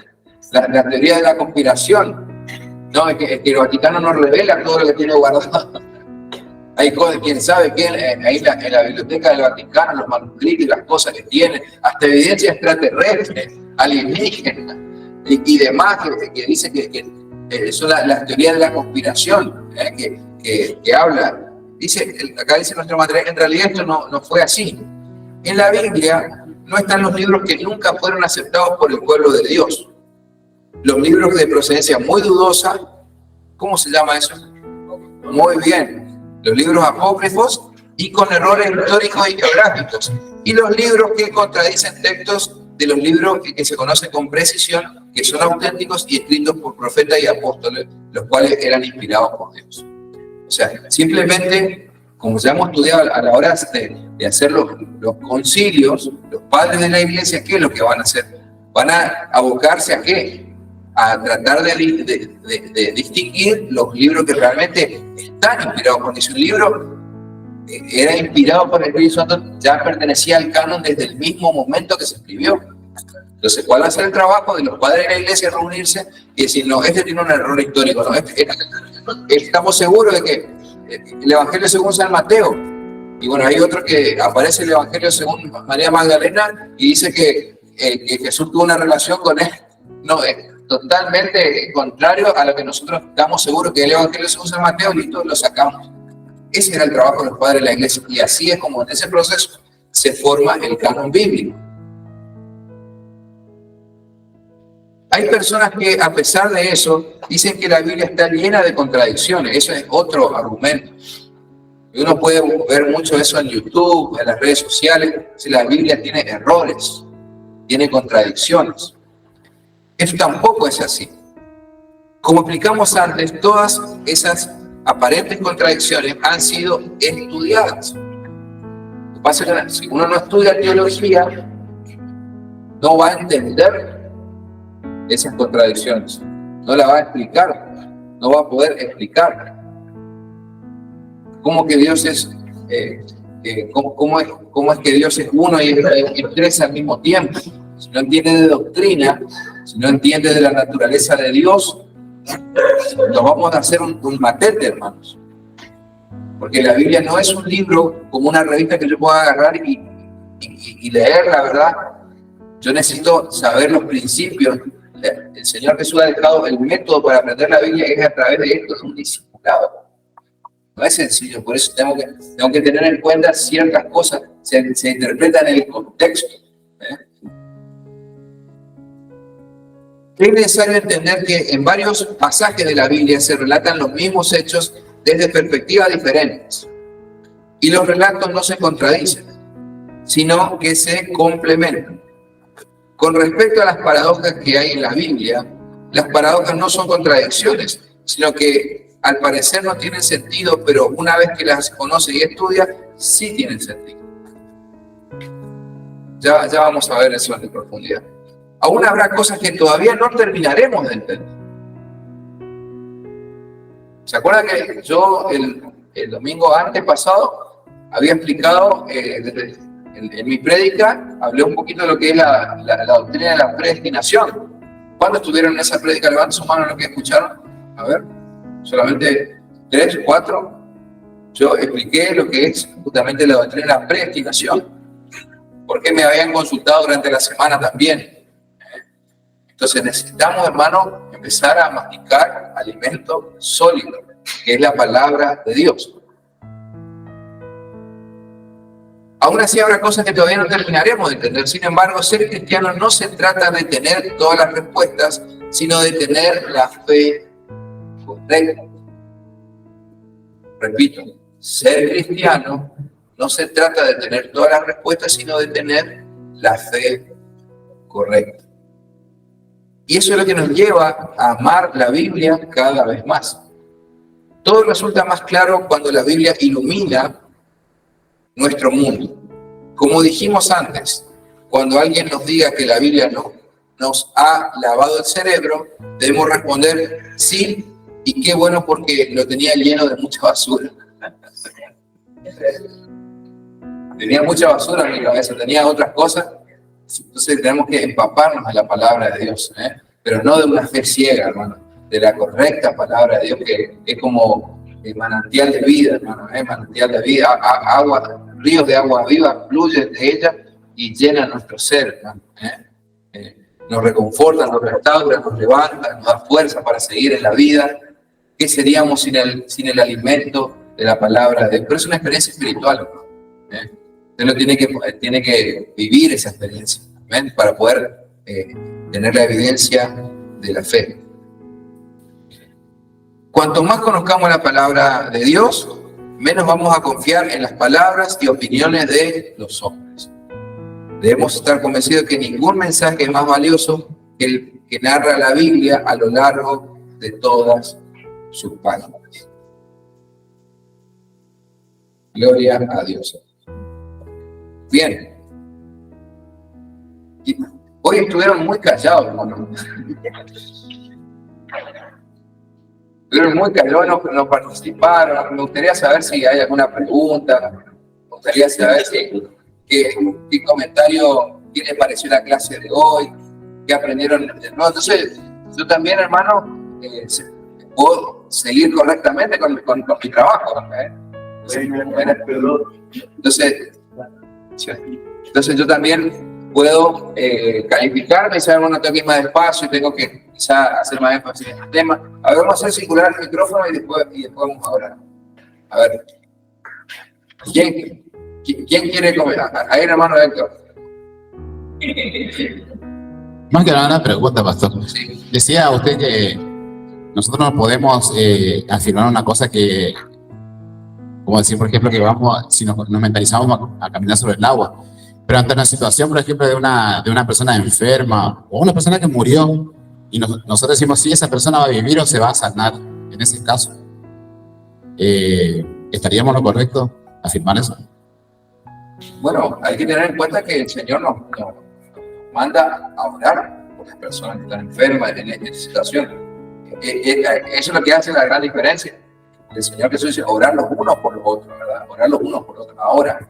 La teoría de la conspiración, ¿no? Es que el Vaticano nos revela todo lo que tiene guardado. Hay cosas, quién sabe quién, ahí en la biblioteca del Vaticano, los manuscritos y las cosas que tienen, hasta evidencia extraterrestre, alienígena y demás, que dice que son las teorías de la conspiración, que habla. Acá dice nuestro material, en realidad esto no fue así. En la Biblia no están los libros que nunca fueron aceptados por el pueblo de Dios. Los libros de procedencia muy dudosa, ¿cómo se llama eso? Muy bien. Los libros apócrifos y con errores históricos y geográficos. Y los libros que contradicen textos de los libros que se conocen con precisión, que son auténticos y escritos por profetas y apóstoles, los cuales eran inspirados por Dios. O sea, simplemente, como ya hemos estudiado a la hora de hacer los concilios, los padres de la iglesia, ¿qué es lo que van a hacer? Van a abocarse a ¿qué? A tratar de distinguir los libros que realmente están inspirados, porque si un libro era inspirado por el Espíritu Santo, ya pertenecía al canon desde el mismo momento que se escribió. Entonces, ¿cuál va a ser el trabajo de los padres de la iglesia? Reunirse y decir, no, este tiene un error histórico, no, estamos seguros de que el Evangelio según San Mateo, y bueno, hay otro que aparece el Evangelio según María Magdalena y dice que Jesús tuvo una relación con él. No, es totalmente contrario a lo que nosotros estamos seguros que el Evangelio según San Mateo, listo, lo sacamos. Ese era el trabajo de los padres de la iglesia, y así es como en ese proceso se forma el canon bíblico. Hay personas que, a pesar de eso, dicen que la Biblia está llena de contradicciones. Eso es otro argumento. Y uno puede ver mucho eso en YouTube, en las redes sociales. Si la Biblia tiene errores, tiene contradicciones. Eso tampoco es así. Como explicamos antes, todas esas aparentes contradicciones han sido estudiadas. Lo que pasa es que si uno no estudia teología, no va a entender esas contradicciones, no la va a explicar, no va a poder explicar cómo que Dios es, cómo es que Dios es uno y tres al mismo tiempo. Si no entiende de doctrina, si no entiende de la naturaleza de Dios, nos vamos a hacer un matete, hermanos. Porque la Biblia no es un libro como una revista que yo pueda agarrar y leer, la verdad. Yo necesito saber los principios. El Señor Jesús ha dejado el método para aprender la Biblia, es a través de esto, es un discipulado. No es sencillo, por eso tengo que tener en cuenta ciertas cosas, se interpretan en el contexto. Es necesario entender que en varios pasajes de la Biblia se relatan los mismos hechos desde perspectivas diferentes. Y los relatos no se contradicen, sino que se complementan. Con respecto a las paradojas que hay en la Biblia, las paradojas no son contradicciones, sino que al parecer no tienen sentido, pero una vez que las conoce y estudia, sí tienen sentido. Ya vamos a ver eso en profundidad. Aún habrá cosas que todavía no terminaremos de entender. ¿Se acuerdan que yo el domingo antepasado había explicado en mi prédica, hablé un poquito de lo que es la doctrina de la predestinación? ¿Cuándo estuvieron en esa prédica? Levanten su mano los que escucharon. A ver, solamente 3, 4. Yo expliqué lo que es justamente la doctrina de la predestinación, porque me habían consultado durante la semana también. Entonces necesitamos, hermanos, empezar a masticar alimento sólido, que es la palabra de Dios. Aún así habrá cosas que todavía no terminaremos de entender. Sin embargo, ser cristiano no se trata de tener todas las respuestas, sino de tener la fe correcta. Repito, ser cristiano no se trata de tener todas las respuestas, sino de tener la fe correcta. Y eso es lo que nos lleva a amar la Biblia cada vez más. Todo resulta más claro cuando la Biblia ilumina nuestro mundo. Como dijimos antes, cuando alguien nos diga que la Biblia nos ha lavado el cerebro, debemos responder sí, y qué bueno porque lo tenía lleno de mucha basura. Tenía mucha basura en mi cabeza, tenía otras cosas. Entonces tenemos que empaparnos de la palabra de Dios, pero no de una fe ciega, hermano, de la correcta palabra de Dios, que es como el manantial de vida, hermano, manantial de vida, agua, ríos de agua viva fluyen de ella y llenan nuestro ser, hermano, nos reconforta, nos restaura, nos levanta, nos da fuerza para seguir en la vida. ¿Qué seríamos sin el alimento de la palabra de Dios? Pero es una experiencia espiritual, hermano. Usted tiene que vivir esa experiencia, ¿ven? Para poder tener la evidencia de la fe. Cuanto más conozcamos la palabra de Dios, menos vamos a confiar en las palabras y opiniones de los hombres. Debemos estar convencidos de que ningún mensaje es más valioso que el que narra la Biblia a lo largo de todas sus páginas. Gloria a Dios. Bien. Hoy estuvieron muy callados, hermano. Estuvieron muy callados, no participaron. Me gustaría saber si hay alguna pregunta. Me gustaría saber qué comentario, qué les pareció la clase de hoy, qué aprendieron. No, entonces, yo también, hermano, puedo seguir correctamente con mi trabajo. Entonces yo también puedo calificarme y saber, bueno, tengo que ir más despacio y tengo que quizá hacer más énfasis en el tema. A ver, vamos a hacer circular el micrófono y después vamos a hablar. A ver, ¿quién quiere comer? Ahí, hermano Héctor. Más que nada una pregunta, pastor. Sí. Decía usted que nosotros no podemos afirmar una cosa que, como decir, por ejemplo, que vamos, si nos mentalizamos a caminar sobre el agua. Pero ante una situación, por ejemplo, de una persona enferma o una persona que murió, y nosotros decimos si esa persona va a vivir o se va a sanar, en ese caso, ¿estaríamos lo correcto afirmar eso? Bueno, hay que tener en cuenta que el Señor nos manda a orar por las personas que están enfermas en esta situación. Eso es lo que hace la gran diferencia. El Señor Jesús dice orar los unos por los otros, ¿verdad? Orar los unos por los otros. Ahora,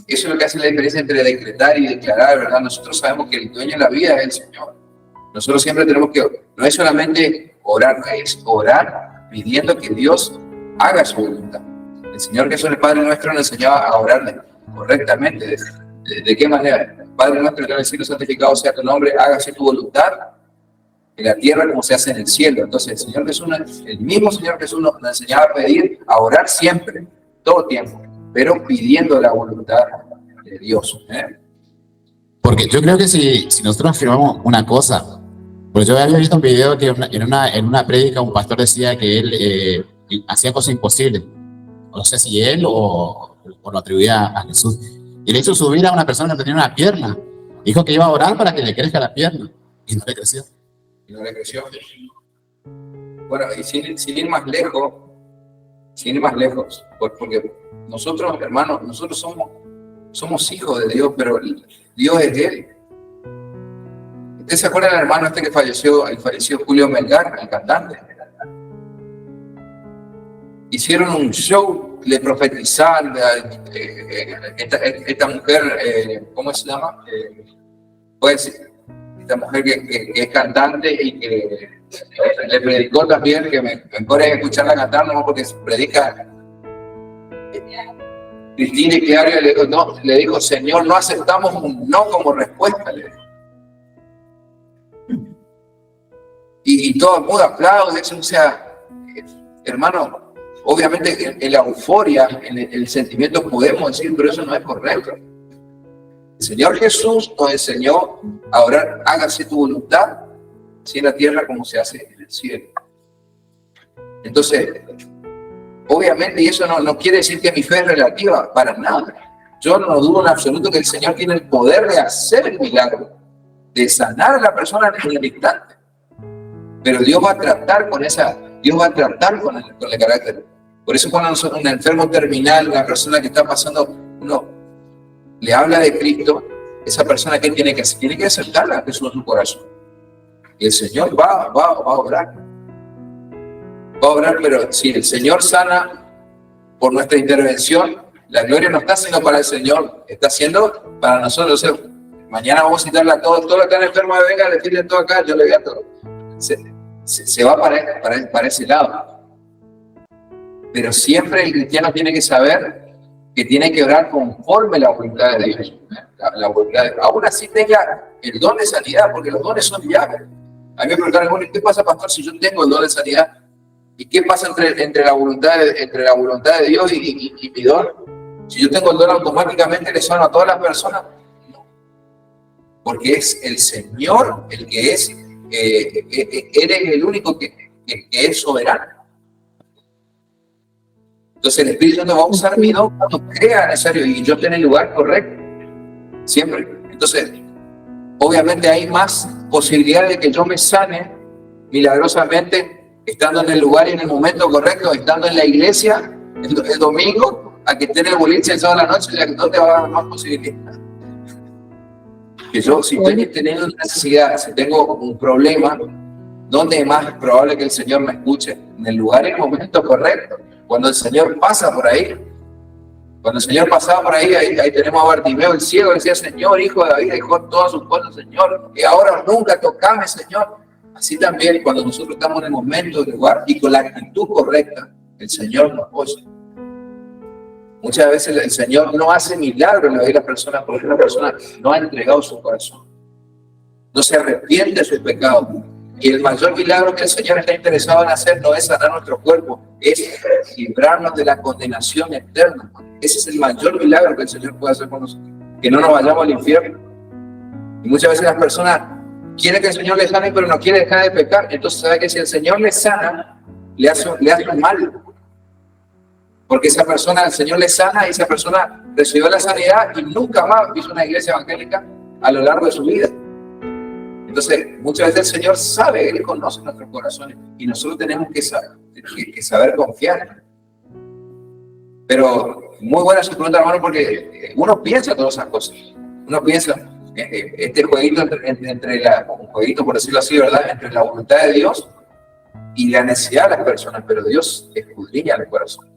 eso es lo que hace la diferencia entre decretar y declarar, ¿verdad? Nosotros sabemos que el dueño de la vida es el Señor. Nosotros siempre tenemos que, no es solamente orar, es orar pidiendo que Dios haga su voluntad. El Señor Jesús, el Padre nuestro, nos enseñaba a orar correctamente. ¿De qué manera? Padre nuestro que estás en el cielo, santificado sea tu nombre, hágase tu voluntad en la tierra como se hace en el cielo. Entonces el Señor Jesús, el mismo Señor Jesús nos enseñaba a pedir, a orar siempre, todo tiempo, pero pidiendo la voluntad de Dios. Porque yo creo que si nosotros afirmamos una cosa, pues yo había visto un video que en una prédica un pastor decía que él hacía cosas imposibles. No sé si él o lo atribuía a Jesús. Y le hizo subir a una persona que tenía una pierna. Dijo que iba a orar para que le crezca la pierna. Y no le creció. Y no le creció. Bueno, y sin ir más lejos, porque nosotros, hermanos, nosotros somos hijos de Dios, pero Dios es de Él. ¿Usted se acuerda del hermano que falleció Julio Melgar, el cantante? Hicieron un show, le profetizaron, esta mujer, ¿cómo se llama? Pues esta mujer que es cantante y que le predicó también, que me corre escucharla cantar, no porque predica. Cristina y Claudia le dijo, Señor, no aceptamos un no como respuesta, le dijo. Y todo el mundo aplaude, o sea, hermano, obviamente en la euforia, en el sentimiento podemos decir, pero eso no es correcto. El Señor Jesús nos enseñó a orar, hágase tu voluntad, así en la tierra como se hace en el cielo. Entonces, obviamente, y eso no quiere decir que mi fe es relativa, para nada. Yo no dudo en absoluto que el Señor tiene el poder de hacer el milagro, de sanar a la persona en el instante. Pero Dios va a tratar con el carácter. Por eso cuando un enfermo terminal, una persona que está pasando, uno le habla de Cristo, esa persona ¿qué tiene que hacer? Tiene que aceptarla a Jesús en su corazón. Y el Señor va a obrar. Va a obrar, pero si el Señor sana por nuestra intervención, la gloria no está siendo para el Señor, está siendo para nosotros. O sea, mañana vamos a citarla a todos los que están enfermos, venga, le piden todo acá, yo le voy a todo. Se va para ese lado. Pero siempre el cristiano tiene que saber que tiene que orar conforme la voluntad de Dios. La voluntad de Dios. Aún así tenga el don de sanidad, porque los dones son llaves. A mí me preguntaron, ¿qué pasa, pastor, si yo tengo el don de sanidad? ¿Y qué pasa entre la voluntad de Dios y mi don? Si yo tengo el don, automáticamente le sano a todas las personas. No. Porque es el Señor el que es, Él es el único que es soberano. Entonces el Espíritu Santo va a usar mi don cuando crea necesario y yo tengo el lugar correcto. Siempre. Entonces, obviamente hay más posibilidades de que yo me sane milagrosamente estando en el lugar y en el momento correcto, estando en la iglesia el domingo, a que esté en el boliche el sábado a la noche, ya que no te va a dar más posibilidades. Que yo, si estoy teniendo una necesidad, si tengo un problema, ¿dónde es más probable que el Señor me escuche? En el lugar y en el momento correcto. Cuando el Señor pasa por ahí. Cuando el Señor pasaba por ahí, ahí tenemos a Bartimeo, el ciego, decía, Señor, hijo de David, dejó todas sus cosas, Señor, y ahora nunca tocame, Señor. Así también, cuando nosotros estamos en el momento del lugar y con la actitud correcta, el Señor nos oye. Muchas veces el Señor no hace milagros en la vida de la persona porque la persona no ha entregado su corazón. No se arrepiente de sus pecados. Y el mayor milagro que el Señor está interesado en hacer no es sanar nuestro cuerpo, es librarnos de la condenación eterna. Ese es el mayor milagro que el Señor puede hacer con nosotros. Que no nos vayamos al infierno. Y muchas veces las personas quieren que el Señor les sane, pero no quiere dejar de pecar. Entonces sabe que si el Señor les sana, le hace un mal. Porque esa persona, el Señor le sana y esa persona recibió la sanidad y nunca más hizo una iglesia evangélica a lo largo de su vida. Entonces, muchas veces el Señor sabe, Él conoce nuestros corazones y nosotros tenemos que saber confiar. Pero muy buena su pregunta, hermano, porque uno piensa todas esas cosas. Uno piensa, este jueguito un jueguito, por decirlo así, ¿verdad? Entre la voluntad de Dios y la necesidad de las personas, pero Dios escudriña el corazón.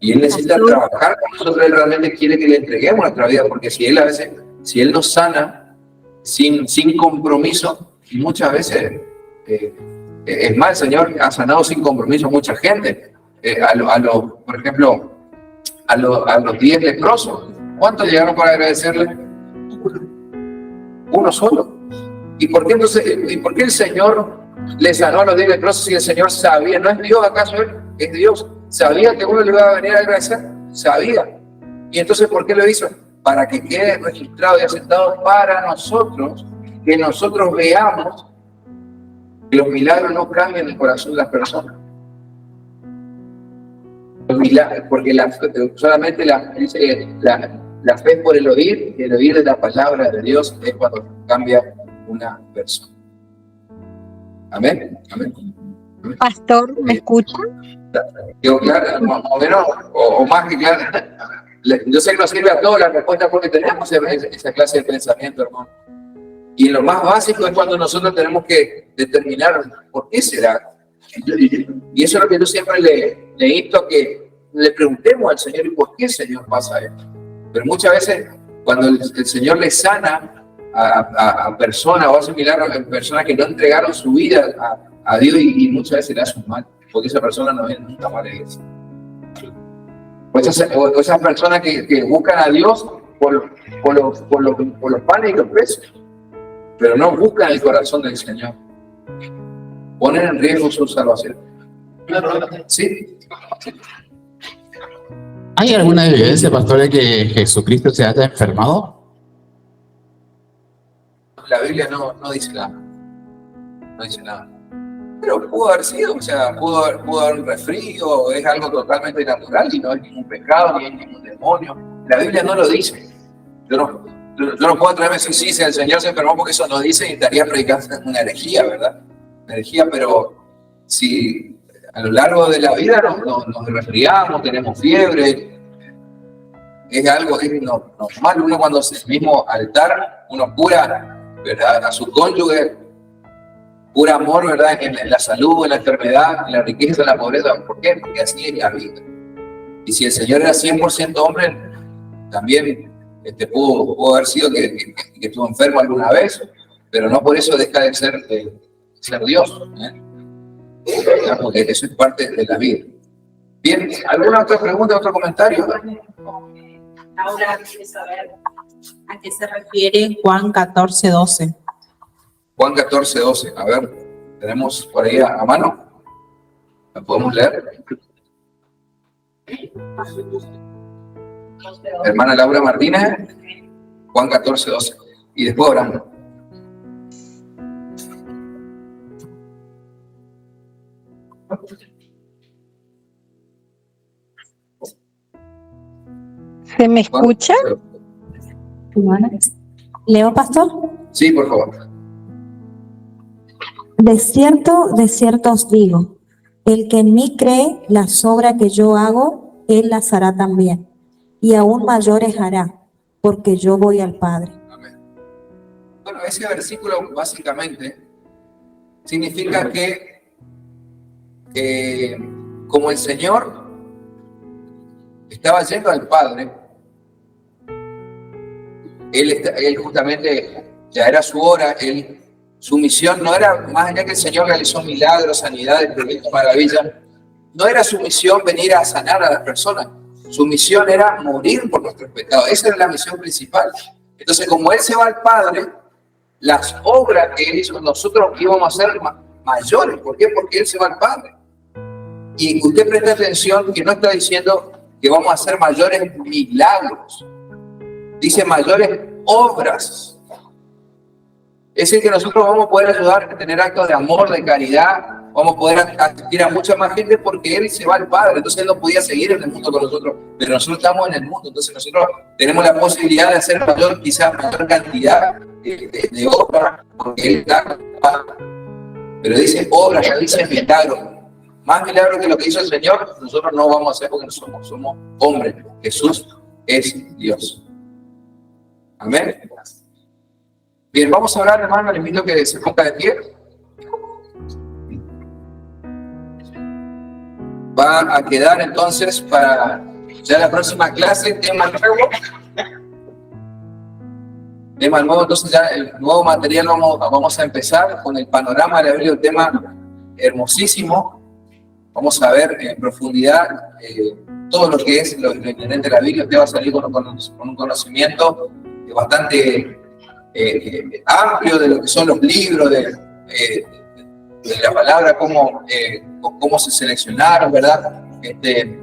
Y Él necesita trabajar con nosotros, Él realmente quiere que le entreguemos nuestra vida, porque si Él nos sana sin compromiso, y muchas veces, es más, el Señor ha sanado sin compromiso a mucha gente. Por ejemplo, a los 10 leprosos, ¿cuántos llegaron para agradecerle? Uno solo. ¿Y por qué el Señor le sanó a los 10 leprosos si el Señor sabía? ¿No es Dios acaso Él? Es Dios. ¿Sabía que uno le iba a venir a agradecer? Sabía. ¿Y entonces por qué lo hizo? Para que quede registrado y asentado para nosotros, que nosotros veamos que los milagros no cambian el corazón de las personas. Los milagros, porque solamente la fe por el oír, y el oír de la palabra de Dios es cuando cambia una persona. Amén. Amén. Pastor, ¿me escucha? Digo, claro, más o menos, o más que claro. Yo sé que nos sirve a todos la respuesta porque tenemos esa clase de pensamiento, hermano. Y lo más básico es cuando nosotros tenemos que determinar por qué será. Y eso es lo que yo siempre le insto a que le preguntemos al Señor, ¿y por qué, Señor, pasa esto? Pero muchas veces, cuando el Señor le sana, a personas, o hace milagros a personas que no entregaron su vida a Dios y muchas veces le hacen mal, porque esa persona no viene nunca más a la iglesia. O esas personas que buscan a Dios por los panes y los peces, pero no buscan el corazón del Señor. Ponen en riesgo su salvación. ¿Sí? ¿Hay alguna evidencia, pastor, de que Jesucristo se haya enfermado? La Biblia no dice nada. No dice nada. Pero pudo haber sido, o sea, pudo haber un resfrío, es algo totalmente natural y no es ningún pecado, ni es ningún demonio. La Biblia no lo dice. Yo no puedo atreverme a decir, sí, si el Señor se enfermó porque eso no dice y estaría predicando una herejía, ¿verdad? Una herejía, pero si a lo largo de la vida nos resfriamos, tenemos fiebre, es algo normal. Uno cuando hace el mismo altar, uno cura, ¿verdad?, a su cónyuge, pura amor, ¿verdad?, en la salud, en la enfermedad, en la riqueza, en la pobreza. ¿Por qué? Porque así es la vida. Y si el Señor era 100% hombre, también pudo haber sido que estuvo enfermo alguna vez, pero no por eso deja de ser Dios, porque eso es parte de la vida. Bien, ¿alguna otra pregunta, otro comentario? Ahora quiere saber ¿A qué se refiere Juan 14:12? Juan 14:12. A ver, tenemos por ahí a mano. ¿La podemos leer? Hermana Laura Martínez, Juan 14:12. Y después oramos. ¿Se me escucha? ¿Leo, pastor? Sí, por favor. De cierto os digo, el que en mí cree, las obras que yo hago, él las hará también, y aún mayores hará, porque yo voy al Padre. Amén. Bueno, ese versículo básicamente significa que como el Señor estaba yendo al Padre, él justamente ya era su hora, su misión no era, más allá que el Señor realizó milagros, sanidades, proyectos, maravillas, no era su misión venir a sanar a las personas, su misión era morir por nuestros pecados. Esa era la misión principal. Entonces, como Él se va al Padre, las obras que Él hizo, nosotros íbamos a hacer mayores. ¿Por qué? Porque Él se va al Padre. Y usted presta atención que no está diciendo que vamos a hacer mayores milagros. Dice mayores obras. Es decir, que nosotros vamos a poder ayudar a tener actos de amor, de caridad, vamos a poder asistir a mucha más gente porque Él se va al Padre. Entonces Él no podía seguir en el mundo con nosotros, pero nosotros estamos en el mundo. Entonces nosotros tenemos la posibilidad de hacer quizás mayor cantidad de obras porque Él está. Pero dice obras, no dice milagros. Más milagros que lo que hizo el Señor, nosotros no vamos a hacer porque no somos hombres. Jesús es Dios. Amén. Bien, vamos a hablar, hermano, le invito a que se ponga de pie. Va a quedar entonces para ya la próxima clase, tema nuevo. Tema nuevo, entonces ya el nuevo material vamos a empezar con el panorama de la Biblia, un tema hermosísimo. Vamos a ver en profundidad todo lo que es lo inherente a la Biblia. Usted va a salir con un conocimiento bastante amplio de lo que son los libros, de la palabra, cómo se seleccionaron, ¿verdad?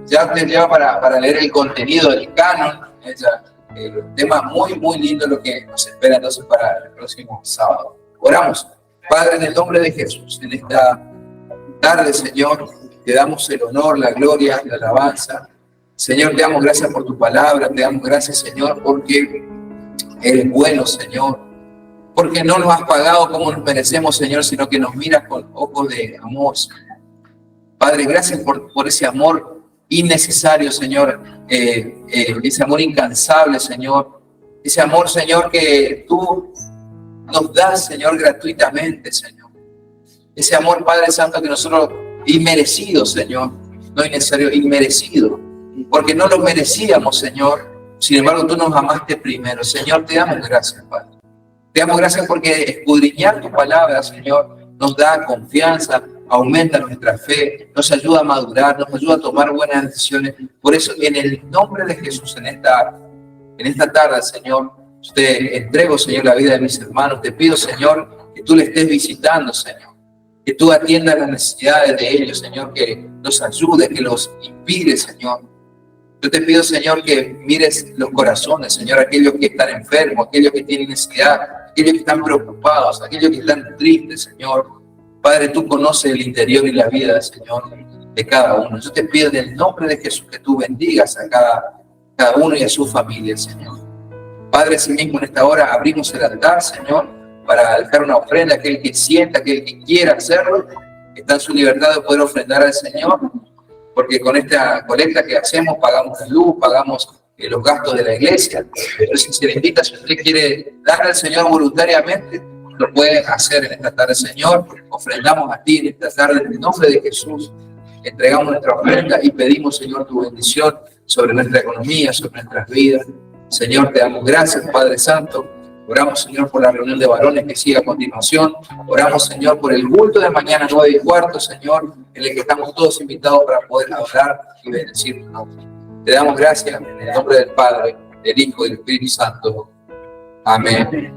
Ya usted lleva para leer el contenido del canon, un tema muy, muy lindo lo que nos espera entonces para el próximo sábado. Oramos. Padre, en el nombre de Jesús, en esta tarde, Señor, te damos el honor, la gloria, la alabanza. Señor, te damos gracias por tu palabra, te damos gracias, Señor, porque eres bueno, Señor, porque no nos has pagado como nos merecemos, Señor, sino que nos miras con ojos de amor, Señor. Padre, gracias por ese amor innecesario, Señor, ese amor incansable, Señor, ese amor, Señor, que tú nos das, Señor, gratuitamente, Señor. Ese amor, Padre Santo, que nosotros, inmerecido, Señor, no es necesario, inmerecido, porque no lo merecíamos, Señor. Sin embargo, tú nos amaste primero. Señor, te damos gracias, Padre. Te damos gracias porque escudriñar tu palabra, Señor, nos da confianza, aumenta nuestra fe, nos ayuda a madurar, nos ayuda a tomar buenas decisiones. Por eso, en el nombre de Jesús, en esta tarde, Señor, te entrego, Señor, la vida de mis hermanos. Te pido, Señor, que tú le estés visitando, Señor. Que tú atiendas las necesidades de ellos, Señor, que los ayudes, que los inspires, Señor. Yo te pido, Señor, que mires los corazones, Señor, aquellos que están enfermos, aquellos que tienen necesidad, aquellos que están preocupados, aquellos que están tristes, Señor. Padre, tú conoces el interior y la vida, Señor, de cada uno. Yo te pido en el nombre de Jesús que tú bendigas a cada uno y a su familia, Señor. Padre, así mismo en esta hora abrimos el altar, Señor, para dejar una ofrenda a aquel que sienta, aquel que quiera hacerlo, que está en su libertad de poder ofrendar al Señor, porque con esta colecta que hacemos pagamos la luz, pagamos los gastos de la iglesia. Entonces, si le invita, si usted quiere darle al Señor voluntariamente, lo puede hacer en esta tarde, Señor. Ofrendamos a ti en esta tarde, en el nombre de Jesús. Entregamos nuestra ofrenda y pedimos, Señor, tu bendición sobre nuestra economía, sobre nuestras vidas. Señor, te damos gracias, Padre Santo. Oramos, Señor, por la reunión de varones que sigue a continuación. Oramos, Señor, por el culto de mañana 9:15, Señor, en el que estamos todos invitados para poder adorar y bendecir tu nombre. Te damos gracias en el nombre del Padre, del Hijo y del Espíritu Santo. Amén.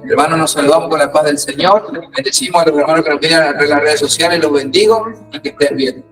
Hermanos, nos saludamos con la paz del Señor. Bendecimos a los hermanos que nos vienen a las redes sociales. Los bendigo y que estén bien.